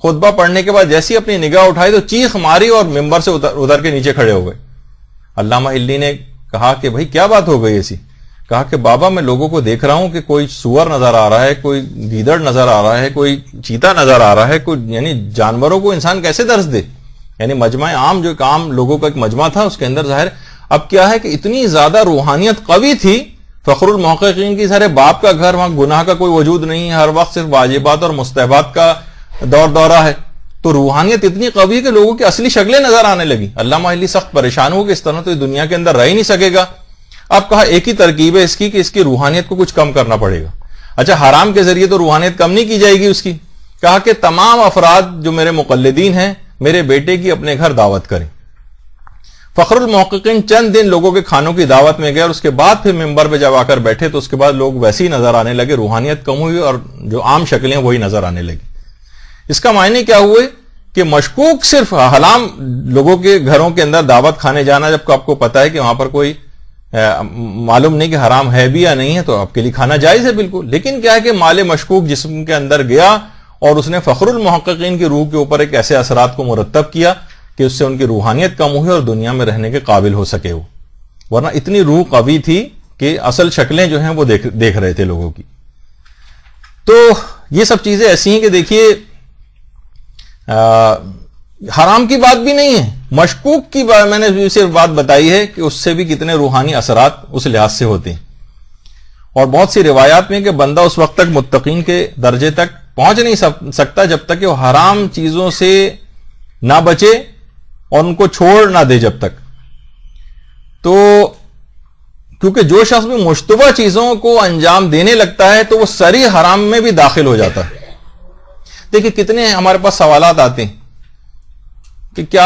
خطبہ پڑھنے کے بعد جیسی اپنی نگاہ اٹھائی تو چیخ ماری اور ممبر سے ادھر کے نیچے کھڑے ہو گئے. علامہ ہلی نے کہا کہ بھائی کیا بات ہو گئی ایسی؟ کہا کہ بابا میں لوگوں کو دیکھ رہا ہوں کہ کوئی سور نظر آ رہا ہے، کوئی گیدڑ نظر آ رہا ہے، کوئی چیتا نظر آ رہا ہے، کوئی یعنی جانوروں کو انسان کیسے درس دے؟ یعنی مجمع عام جو عام لوگوں کا ایک مجمع تھا اس کے اندر ظاہر اب کیا ہے کہ اتنی زیادہ روحانیت قوی تھی. فخر المحققین کی سارے باپ کا گھر، وہاں گناہ کا کوئی وجود نہیں ہے، ہر وقت صرف واجبات اور مستحبات کا دورہ ہے. تو روحانیت اتنی قوی کہ لوگوں کی اصلی شکلیں نظر آنے لگی. علامہ ہلی سخت پریشان ہو کہ اس طرح تو یہ دنیا کے اندر رہ ہی نہیں سکے گا. اب کہا ایک ہی ترکیب ہے اس کی کہ اس کی روحانیت کو کچھ کم کرنا پڑے گا. اچھا حرام کے ذریعے تو روحانیت کم نہیں کی جائے گی اس کی. کہا کہ تمام افراد جو میرے مقلدین ہیں میرے بیٹے کی اپنے گھر دعوت کریں. فخر المحققین چند دن لوگوں کے کھانوں کی دعوت میں گئے اور اس کے بعد پھر ممبر پہ جب آ کر بیٹھے تو اس کے بعد لوگ ویسے ہی نظر آنے لگے، روحانیت کم ہوئی اور جو عام شکلیں وہی نظر آنے لگی. اس کا معنی کیا ہوئے کہ مشکوک صرف حرام لوگوں کے گھروں کے اندر دعوت کھانے جانا، جب آپ کو پتا ہے کہ وہاں پر کوئی معلوم نہیں کہ حرام ہے بھی یا نہیں ہے تو آپ کے لیے کھانا جائز ہے بالکل. لیکن کیا ہے کہ مال مشکوک جسم کے اندر گیا اور اس نے فخر المحققین کی روح کے اوپر ایک ایسے اثرات کو مرتب کیا کہ اس سے ان کی روحانیت کم ہوئی اور دنیا میں رہنے کے قابل ہو سکے وہ. ورنہ اتنی روح قوی تھی کہ اصل شکلیں جو ہیں وہ دیکھ رہے تھے لوگوں کی. تو یہ سب چیزیں ایسی ہیں کہ دیکھیے حرام کی بات بھی نہیں ہے، مشکوک کی بات میں نے صرف بات بتائی ہے کہ اس سے بھی کتنے روحانی اثرات اس لحاظ سے ہوتے ہیں. اور بہت سی روایات میں کہ بندہ اس وقت تک متقین کے درجے تک پہنچ نہیں سکتا جب تک کہ وہ حرام چیزوں سے نہ بچے اور ان کو چھوڑ نہ دے جب تک. تو کیونکہ جو شخص بھی مشتبہ چیزوں کو انجام دینے لگتا ہے تو وہ صریح حرام میں بھی داخل ہو جاتا ہے. دیکھیں کتنے ہمارے پاس سوالات آتے ہیں کہ کیا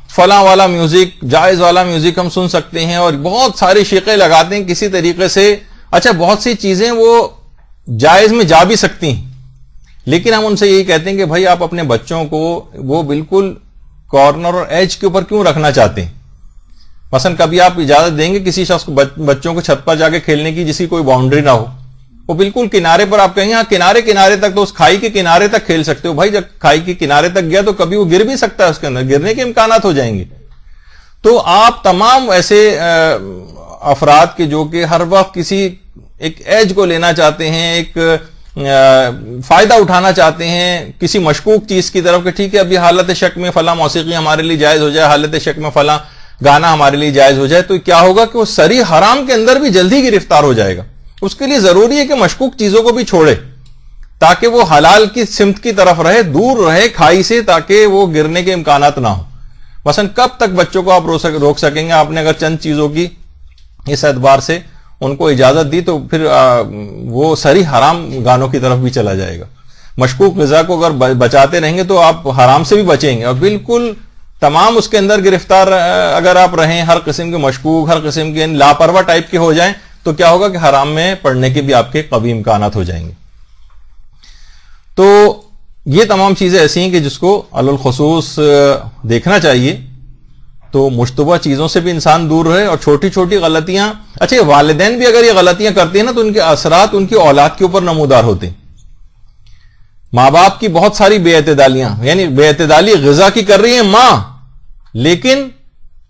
فلاں والا میوزک، جائز والا میوزک ہم سن سکتے ہیں، اور بہت ساری شیقیں لگاتے ہیں کسی طریقے سے. اچھا بہت سی چیزیں وہ جائز میں جا بھی سکتی ہیں، لیکن ہم ان سے یہی کہتے ہیں کہ بھائی آپ اپنے بچوں کو وہ بالکل کارنر اور ایج کے اوپر کیوں رکھنا چاہتے ہیں؟ مثلا کبھی آپ اجازت دیں گے کسی شخص کو بچوں کو چھت پر جا کے کھیلنے کی جس کی کوئی باؤنڈری نہ ہو، وہ بالکل کنارے پر آپ کہیں ہاں کنارے تک تو اس کھائی کے کنارے تک کھیل سکتے ہو. بھائی جب کھائی کے کنارے تک گیا تو کبھی وہ گر بھی سکتا ہے، اس کے اندر گرنے کے امکانات ہو جائیں گے. تو آپ تمام ایسے افراد کے جو کہ ہر وقت کسی ایک ایج کو لینا چاہتے ہیں، ایک فائدہ اٹھانا چاہتے ہیں کسی مشکوک چیز کی طرف کہ ٹھیک ہے ابھی حالت شک میں فلاں موسیقی ہمارے لیے جائز ہو جائے، حالت شک میں فلاں گانا ہمارے لیے جائز ہو جائے، تو کیا ہوگا کہ وہ صریح حرام کے اندر بھی جلدی گرفتار ہو جائے گا. اس کے لیے ضروری ہے کہ مشکوک چیزوں کو بھی چھوڑے تاکہ وہ حلال کی سمت کی طرف رہے، دور رہے کھائی سے، تاکہ وہ گرنے کے امکانات نہ ہو. مثلا کب تک بچوں کو آپ روک سکیں گے؟ آپ نے اگر چند چیزوں کی اس اعتبار سے ان کو اجازت دی تو پھر وہ صریح حرام گانوں کی طرف بھی چلا جائے گا. مشکوک غذا کو اگر بچاتے رہیں گے تو آپ حرام سے بھی بچیں گے، اور بالکل تمام اس کے اندر گرفتار اگر آپ رہیں، ہر قسم کے مشکوک، ہر قسم کے لاپرواہ ٹائپ کے ہو جائیں تو کیا ہوگا کہ حرام میں پڑنے کے بھی آپ کے قوی امکانات ہو جائیں گے. تو یہ تمام چیزیں ایسی ہیں کہ جس کو علی الخصوص دیکھنا چاہیے. تو مشتبہ چیزوں سے بھی انسان دور رہے, اور چھوٹی چھوٹی غلطیاں, اچھا والدین بھی اگر یہ غلطیاں کرتے ہیں نا تو ان کے اثرات ان کی اولاد کے اوپر نمودار ہوتے ہیں. ماں باپ کی بہت ساری بے اعتدالیاں, یعنی بے اعتدالی غذا کی کر رہی ہیں ماں, لیکن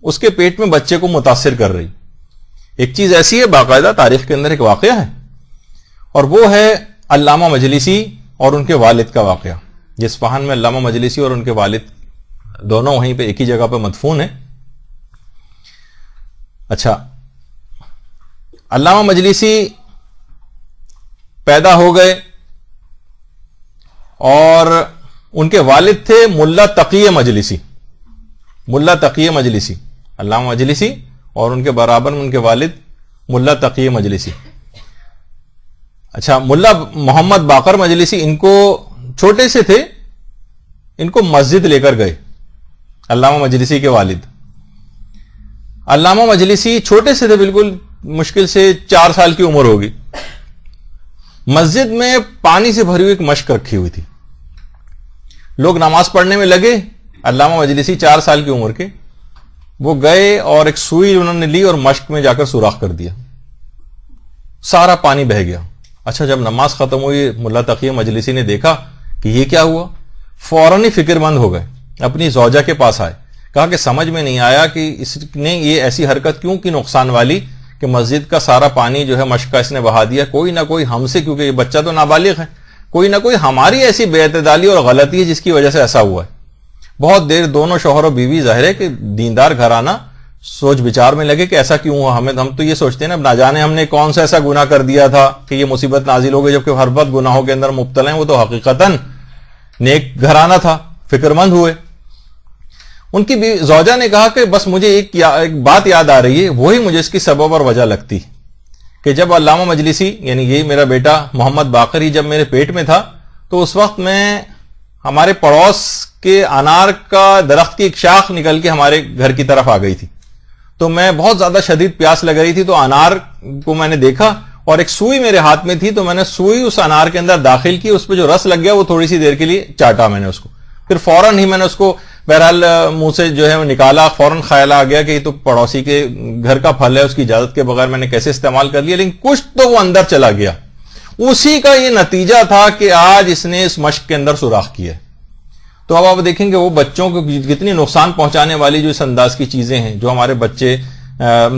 اس کے پیٹ میں بچے کو متاثر کر رہی. ایک چیز ایسی ہے, باقاعدہ تاریخ کے اندر ایک واقعہ ہے, اور وہ ہے علامہ مجلسی اور ان کے والد کا واقعہ. اصفہان میں علامہ مجلسی اور ان کے والد دونوں وہیں پہ ایک ہی جگہ پہ مدفون ہیں. اچھا, علامہ مجلسی پیدا ہو گئے اور ان کے والد تھے ملا تقی مجلسی. ملا تقی مجلسی, علامہ مجلسی اور ان کے برابر میں ان کے والد ملا تقی مجلسی. اچھا, ملا محمد باقر مجلسی ان کو چھوٹے سے تھے, ان کو مسجد لے کر گئے علامہ مجلسی کے والد. علامہ مجلسی چھوٹے سے تھے, بالکل مشکل سے 4 سال کی عمر ہوگی. مسجد میں پانی سے بھری ہوئی ایک مشک رکھی ہوئی تھی. لوگ نماز پڑھنے میں لگے, علامہ مجلسی 4 سال کی عمر کے, وہ گئے اور ایک سوئی انہوں نے لی اور مشک میں جا کر سوراخ کر دیا, سارا پانی بہہ گیا. اچھا, جب نماز ختم ہوئی ملا تقی مجلسی نے دیکھا کہ یہ کیا ہوا, فوراً ہی فکر مند ہو گئے, اپنی زوجہ کے پاس آئے, کہا کہ سمجھ میں نہیں آیا کہ اس نے یہ ایسی حرکت کیوں کی نقصان والی کہ مسجد کا سارا پانی جو ہے مشک کا اس نے بہا دیا. کوئی نہ کوئی ہم سے, کیونکہ یہ بچہ تو نابالغ ہے, کوئی نہ کوئی ہماری ایسی بے اعتدالی اور غلطی ہے جس کی وجہ سے ایسا ہوا ہے. بہت دیر دونوں شوہر و بیوی, ظاہر ہے کہ دیندار گھرانہ, سوچ بچار میں لگے کہ ایسا کیوں ہوا. ہم تو یہ سوچتے ہیں نا, نہ جانے ہم نے کون سا ایسا گناہ کر دیا تھا کہ یہ مصیبت نازل ہو گئی, جبکہ ہر وقت گناہوں کے اندر مبتلا ہیں. وہ تو حقیقتاً نیک گھرانہ تھا, فکر مند ہوئے. ان کی زوجہ نے کہا کہ بس مجھے ایک بات یاد آ رہی ہے, وہی مجھے اس کی سبب اور وجہ لگتی کہ جب علامہ مجلسی, یعنی یہی میرا بیٹا محمد باقری جب میرے پیٹ میں تھا, تو اس وقت میں ہمارے پڑوس کے انار کا درخت کی ایک شاخ نکل کے ہمارے گھر کی طرف آ گئی تھی. تو میں بہت زیادہ شدید پیاس لگ رہی تھی, تو انار کو میں نے دیکھا اور ایک سوئی میرے ہاتھ میں تھی, تو میں نے سوئی اس انار کے اندر داخل کی, اس پہ جو رس لگ گیا وہ تھوڑی سی دیر کے لیے چاٹا میں نے اس کو, پھر فوراً ہی میں نے اس کو بہرحال منہ سے جو ہے نکالا. فوراً خیال آ گیا کہ یہ تو پڑوسی کے گھر کا پھل ہے, اس کی اجازت کے بغیر میں نے کیسے استعمال کر لیا, لیکن کچھ تو وہ اندر چلا گیا. اسی کا یہ نتیجہ تھا کہ آج اس نے اس مشق کے اندر سوراخ کیا. تو اب آپ دیکھیں گے وہ بچوں کو کتنی نقصان پہنچانے والی جو اس انداز کی چیزیں ہیں, جو ہمارے بچے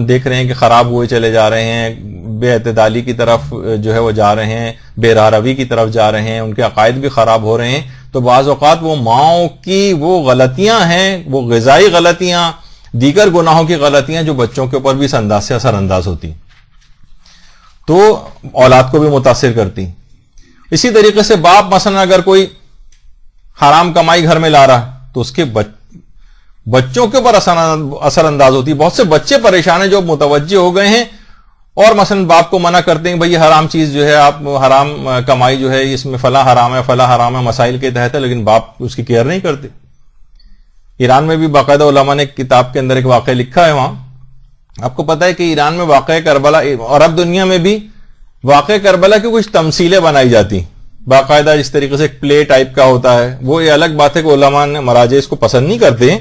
دیکھ رہے ہیں کہ خراب ہوئے چلے جا رہے ہیں, بے اعتدالی کی طرف جو ہے وہ جا رہے ہیں, بے راروی کی طرف جا رہے ہیں, ان کے عقائد بھی خراب ہو رہے ہیں. تو بعض اوقات وہ ماؤں کی وہ غلطیاں ہیں, وہ غذائی غلطیاں, دیگر گناہوں کی غلطیاں جو بچوں کے اوپر بھی اس انداز سے اثر انداز ہوتی, تو اولاد کو بھی متاثر کرتی. اسی طریقے سے باپ مثلا اگر کوئی حرام کمائی گھر میں لا رہا تو اس کے بچوں کے اوپر اثر انداز ہوتی. بہت سے بچے پریشان ہیں جو متوجہ ہو گئے ہیں اور مثلا باپ کو منع کرتے ہیں, بھئی یہ حرام چیز جو ہے, آپ حرام کمائی جو ہے اس میں فلاں حرام ہے, فلاں حرام ہے, مسائل کے تحت ہے, لیکن باپ اس کی کیئر نہیں کرتے. ایران میں بھی باقاعدہ علماء نے ایک کتاب کے اندر ایک واقعہ لکھا ہے. وہاں آپ کو پتا ہے کہ ایران میں واقعہ کربلا, اور اب دنیا میں بھی واقعہ کربلا کی کچھ تمثیلیں بنائی جاتی باقاعدہ, اس طریقے سے ایک پلے ٹائپ کا ہوتا ہے. وہ یہ الگ بات ہے کہ علماء نے مراجع اس کو پسند نہیں کرتے ہیں,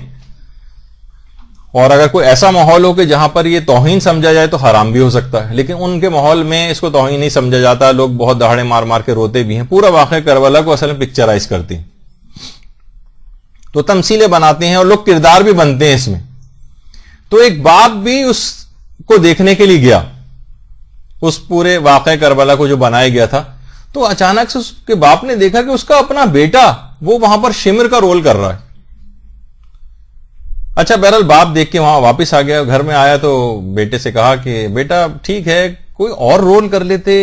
اور اگر کوئی ایسا ماحول ہو کہ جہاں پر یہ توہین سمجھا جائے تو حرام بھی ہو سکتا ہے, لیکن ان کے ماحول میں اس کو توہین نہیں سمجھا جاتا. لوگ بہت دہاڑے مار مار کے روتے بھی ہیں. پورا واقعہ کربلا کو اصل میں پکچرائز کرتے ہیں, تو تمثیلیں بناتے ہیں اور لوگ کردار بھی بنتے ہیں اس میں. تو ایک باپ بھی اس کو دیکھنے کے لیے گیا, اس پورے واقعہ کربلا کو جو بنایا گیا تھا. تو اچانک سے اس کے باپ نے دیکھا کہ اس کا اپنا بیٹا وہ وہاں پر شمر کا رول کر رہا ہے. اچھا, بہرحال باپ دیکھ کے وہاں واپس آ گیا, گھر میں آیا تو بیٹے سے کہا کہ بیٹا ٹھیک ہے, کوئی اور رول کر لیتے,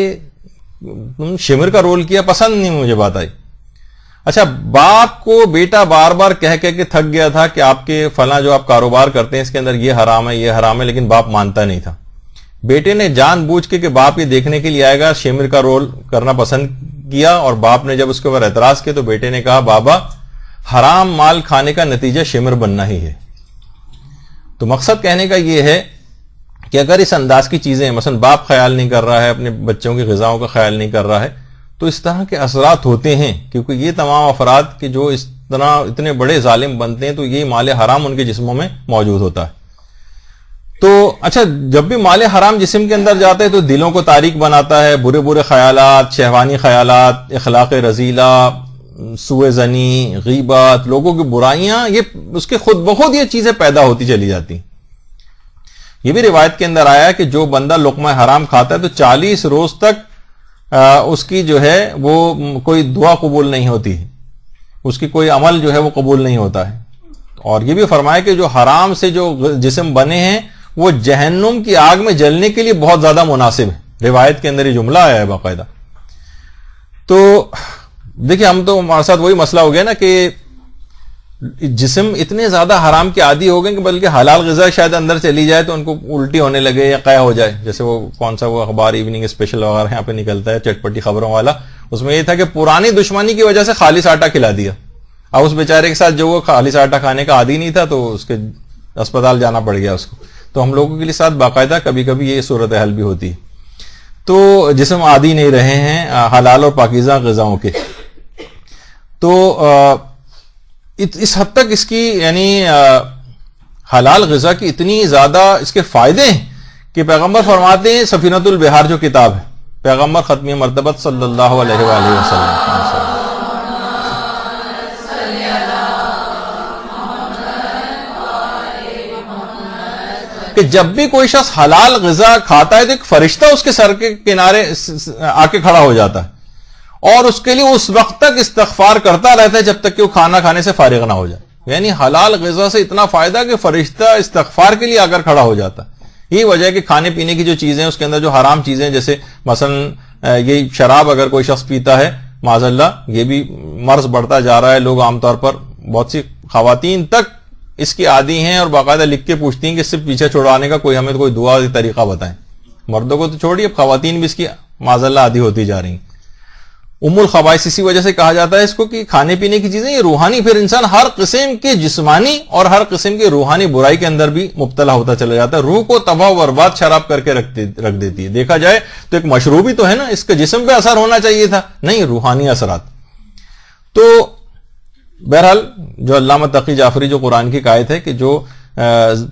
تم شمر کا رول کیا, پسند نہیں مجھے بات آئی. اچھا, باپ کو بیٹا بار بار کہہ کے تھک گیا تھا کہ آپ کے فلاں جو آپ کاروبار کرتے ہیں اس کے اندر یہ حرام ہے, یہ حرام ہے, لیکن باپ مانتا نہیں تھا. بیٹے نے جان بوجھ کے کہ باپ یہ دیکھنے کے لیے آئے گا شمر کا رول کرنا پسند کیا, اور باپ نے جب اس کے اوپر اعتراض کیا تو بیٹے نے کہا بابا حرام مال کھانے کا نتیجہ شمر بننا ہی ہے. تو مقصد کہنے کا یہ ہے کہ اگر اس انداز کی چیزیں مثلا باپ خیال نہیں کر رہا ہے، اپنے بچوں کی غذاؤں کا خیال نہیں کر رہا ہے، تو اس طرح کے اثرات ہوتے ہیں، کیونکہ یہ تمام افراد کہ جو اس طرح اتنے بڑے ظالم بنتے ہیں تو یہ مال حرام ان کے جسموں میں موجود ہوتا ہے. تو اچھا، جب بھی مال حرام جسم کے اندر جاتا ہے تو دلوں کو تاریک بناتا ہے، برے برے خیالات، شہوانی خیالات، اخلاق رذیلہ، سوء ظنی، غیبت، لوگوں کی برائیاں، یہ اس کے خود بخود یہ چیزیں پیدا ہوتی چلی جاتی. یہ بھی روایت کے اندر آیا کہ جو بندہ لقمہ حرام کھاتا ہے تو 40 روز تک اس کی جو ہے وہ کوئی دعا قبول نہیں ہوتی ہے، اس کی کوئی عمل جو ہے وہ قبول نہیں ہوتا ہے. اور یہ بھی فرمایا کہ جو حرام سے جو جسم بنے ہیں وہ جہنم کی آگ میں جلنے کے لیے بہت زیادہ مناسب ہے. روایت کے اندر یہ جملہ آیا ہے باقاعدہ. تو دیکھیں، ہم تو ہمارے ساتھ وہی مسئلہ ہو گیا نا کہ جسم اتنے زیادہ حرام کے عادی ہو گئے کہ بلکہ حلال غذا شاید اندر چلی جائے تو ان کو الٹی ہونے لگے یا قے ہو جائے. جیسے وہ کون سا وہ اخبار ایوننگ اسپیشل وغیرہ یہاں پہ نکلتا ہے چٹپٹی خبروں والا، اس میں یہ تھا کہ پرانی دشمنی کی وجہ سے خالص آٹا کھلا دیا. اب اس بیچارے کے ساتھ جو وہ خالص آٹا کھانے کا عادی نہیں تھا تو اس کے اسپتال جانا پڑ گیا اس کو. تو ہم لوگوں کے لیے ساتھ باقاعدہ کبھی کبھی یہ صورتحال بھی ہوتی ہے. تو جسم عادی نہیں رہے ہیں حلال اور پاکیزہ غذاؤں کے. تو اس حد تک اس کی یعنی حلال غذا کی اتنی زیادہ اس کے فائدے ہیں کہ پیغمبر فرماتے ہیں، سفینۃ البحار جو کتاب ہے پیغمبر ختمی مرتبت صلی اللہ علیہ وآلہ وسلم، کہ جب بھی کوئی شخص حلال غذا کھاتا ہے تو ایک فرشتہ اس کے سر کے کنارے آ کے کھڑا ہو جاتا ہے اور اس کے لیے اس وقت تک استغفار کرتا رہتا ہے جب تک کہ وہ کھانا کھانے سے فارغ نہ ہو جائے. یعنی حلال غذا سے اتنا فائدہ کہ فرشتہ استغفار کے لیے آ کر کھڑا ہو جاتا ہے. یہی وجہ ہے کہ کھانے پینے کی جو چیزیں اس کے اندر جو حرام چیزیں، جیسے مثلا یہ شراب اگر کوئی شخص پیتا ہے معاذ اللہ، یہ بھی مرض بڑھتا جا رہا ہے. لوگ عام طور پر بہت سی خواتین تک اس کی عادی ہیں اور باقاعدہ لکھ کے پوچھتی ہیں کہ اس سے پیچھے چھڑانے کا کوئی ہمیں کوئی دعا طریقہ بتائیں. مردوں کو تو چھوڑیے، اب خواتین بھی اس کی معاذ اللہ عادی ہوتی جا رہی ہیں. ام الخبائث اسی وجہ سے کہا جاتا ہے اس کو کہ کھانے پینے کی چیزیں یہ روحانی، پھر انسان ہر قسم کے جسمانی اور ہر قسم کی روحانی برائی کے اندر بھی مبتلا ہوتا چلا جاتا ہے. روح کو تباہ و برباد شراب کر کے رکھ دیتی ہے. دیکھا جائے تو ایک مشروبی تو ہے نا، اس کے جسم پہ اثر ہونا چاہیے تھا، نہیں، روحانی اثرات. تو بہرحال جو علامہ تقی جعفری جو قرآن کی آیت ہے کہ جو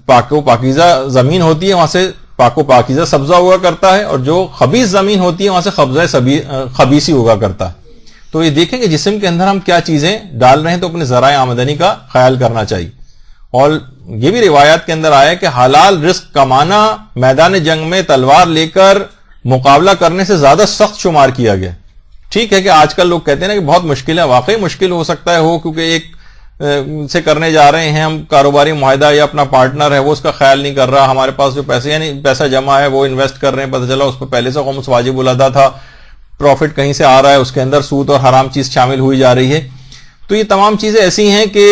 پاک و پاکیزہ زمین ہوتی ہے وہاں سے پاک و پاکیزہ سبزہ ہوا کرتا ہے، اور جو خبیث زمین ہوتی ہے وہاں سے خبیثی ہوا کرتا ہے. تو یہ دیکھیں کہ جسم کے اندر ہم کیا چیزیں ڈال رہے ہیں، تو اپنے ذرائع آمدنی کا خیال کرنا چاہیے. اور یہ بھی روایات کے اندر آیا کہ حلال رزق کمانا میدان جنگ میں تلوار لے کر مقابلہ کرنے سے زیادہ سخت شمار کیا گیا. ٹھیک ہے کہ آج کل لوگ کہتے ہیں نا کہ بہت مشکل ہے، واقعی مشکل ہو سکتا ہے ہو، کیونکہ ایک سے کرنے جا رہے ہیں ہم کاروباری معاہدہ، یا اپنا پارٹنر ہے وہ اس کا خیال نہیں کر رہا، ہمارے پاس جو پیسے یعنی پیسہ جمع ہے وہ انویسٹ کر رہے ہیں، پتہ چلا اس پہ پہلے سے خمس واجب الادا تھا، پروفٹ کہیں سے آ رہا ہے، اس کے اندر سود اور حرام چیز شامل ہوئی جا رہی ہے. تو یہ تمام چیزیں ایسی ہیں کہ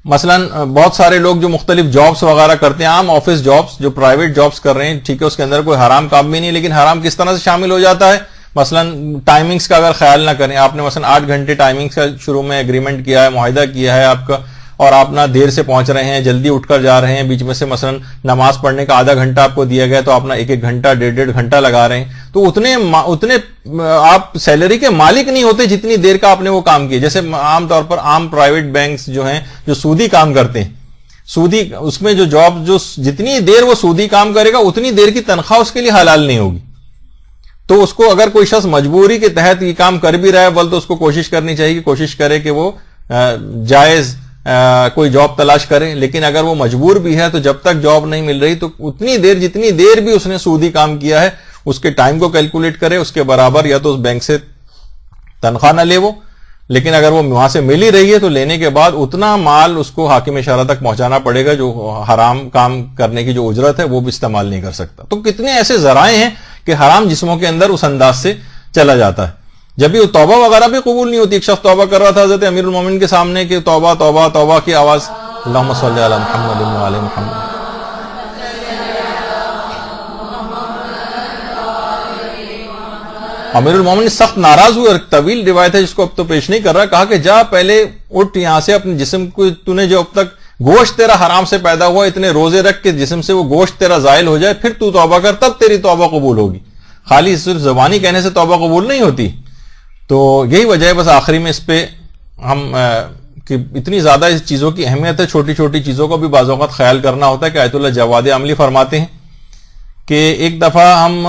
مثلا بہت سارے لوگ جو مختلف جابس وغیرہ کرتے ہیں، عام آفس جابس جو پرائیویٹ جابس کر رہے ہیں، ٹھیک ہے اس کے اندر کوئی حرام کام بھی نہیں، لیکن حرام کس طرح سے شامل ہو جاتا ہے. مثلا ٹائمنگز کا اگر خیال نہ کریں، آپ نے مثلا 8 گھنٹے ٹائمنگز کا شروع میں ایگریمنٹ کیا ہے، معاہدہ کیا ہے آپ کا، اور آپ نہ دیر سے پہنچ رہے ہیں، جلدی اٹھ کر جا رہے ہیں، بیچ میں سے مثلا نماز پڑھنے کا آدھا گھنٹہ آپ کو دیا گیا تو آپ نہ 1-1 گھنٹہ 1.5 گھنٹہ لگا رہے ہیں، تو اتنے آپ سیلری کے مالک نہیں ہوتے جتنی دیر کا آپ نے وہ کام کیا. جیسے عام طور پر عام پرائیویٹ بینکس جو ہیں جو سودی کام کرتے ہیں، سودی اس میں جو جاب جو جتنی دیر وہ سودی کام کرے گا اتنی دیر کی تنخواہ اس کے لیے حلال نہیں ہوگی. تو اس کو اگر کوئی شخص مجبوری کے تحت یہ کام کر بھی رہا ہے بل تو اس کو کوشش کرنی چاہیے کہ کوشش کرے کہ وہ جائز کوئی جاب تلاش کرے. لیکن اگر وہ مجبور بھی ہے تو جب تک جاب نہیں مل رہی تو اتنی دیر جتنی دیر بھی اس نے سودی کام کیا ہے اس کے ٹائم کو کیلکولیٹ کرے، اس کے برابر یا تو اس بینک سے تنخواہ نہ لے وہ، لیکن اگر وہ وہاں سے مل ہی رہی ہے تو لینے کے بعد اتنا مال اس کو حاکم شرع تک پہنچانا پڑے گا جو حرام کام کرنے کی جو اجرت ہے وہ بھی استعمال نہیں کر سکتا. تو کتنے ایسے ذرائع ہیں کہ حرام جسموں کے اندر اس انداز سے چلا جاتا ہے. جب بھی توبہ وغیرہ بھی قبول نہیں ہوتی. ایک شخص توبہ کر رہا تھا حضرت امیر المومنین کے سامنے کہ توبہ توبہ توبہ کی آواز، اللہم صلی علی محمد و علی محمد. امیر المومنین سخت ناراض ہوئے اور طویل روایت ہے جس کو اب تو پیش نہیں کر رہا، کہا کہ جا پہلے اٹھ یہاں سے، اپنے جسم کو تو نے جو اب تک گوشت تیرا حرام سے پیدا ہوا, اتنے روزے رکھ کے جسم سے وہ گوشت تیرا زائل ہو جائے, پھر تو توبہ کر, تب تیری توبہ قبول ہوگی. خالی صرف زبانی کہنے سے توبہ قبول نہیں ہوتی. تو یہی وجہ ہے. بس آخری میں اس پہ ہم کہ اتنی زیادہ اس چیزوں کی اہمیت ہے, چھوٹی چھوٹی چیزوں کو بھی بعض اوقات خیال کرنا ہوتا ہے. کہ آیت اللہ جواد عملی فرماتے ہیں کہ ایک دفعہ ہم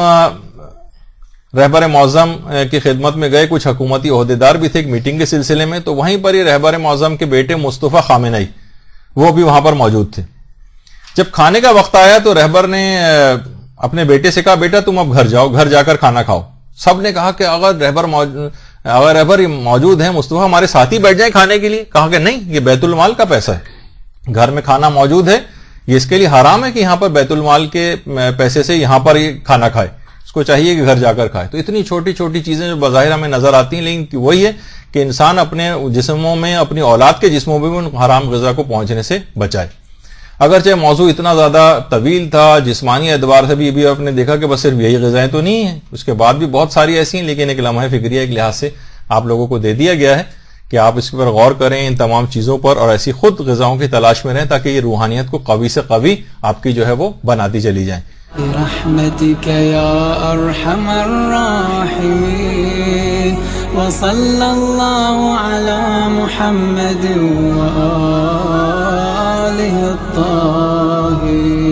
رہبر معظم کی خدمت میں گئے, کچھ حکومتی عہدیدار بھی تھے ایک میٹنگ کے سلسلے میں, تو وہیں پر ہی رہبر معظم کے بیٹے مصطفیٰ خامنئی وہ بھی وہاں پر موجود تھے. جب کھانے کا وقت آیا تو رہبر نے اپنے بیٹے سے کہا, بیٹا تم اب گھر جاؤ, گھر جا کر کھانا کھاؤ. سب نے کہا کہ اگر رہبر موجود ہیں, مصطفیٰ ہمارے ساتھ ہی بیٹھ جائیں کھانے کے لیے. کہا کہ نہیں, یہ بیت المال کا پیسہ ہے, گھر میں کھانا موجود ہے, یہ اس کے لیے حرام ہے کہ یہاں پر بیت المال کے پیسے سے یہاں پر یہ کھانا کھائے, اس کو چاہیے کہ گھر جا کر کھائے. تو اتنی چھوٹی چھوٹی چیزیں جو بظاہر ہمیں نظر آتی ہیں, لیکن وہی ہے کہ انسان اپنے جسموں میں, اپنی اولاد کے جسموں میں بھی حرام غذا کو پہنچنے سے بچائے. اگرچہ موضوع اتنا زیادہ طویل تھا, جسمانی اعتبار سے بھی آپ نے دیکھا کہ بس صرف یہی غذائیں تو نہیں ہیں, اس کے بعد بھی بہت ساری ایسی ہیں, لیکن ایک لمحہ فکریہ ایک لحاظ سے آپ لوگوں کو دے دیا گیا ہے کہ آپ اس پر غور کریں ان تمام چیزوں پر, اور ایسی خود غذاؤں کی تلاش میں رہیں تاکہ یہ روحانیت کو قوی سے قوی آپ کی جو ہے وہ بناتی چلی جائیں. برحمتك يا أرحم الراحمين وصلى الله على محمد وآله الطاهرين.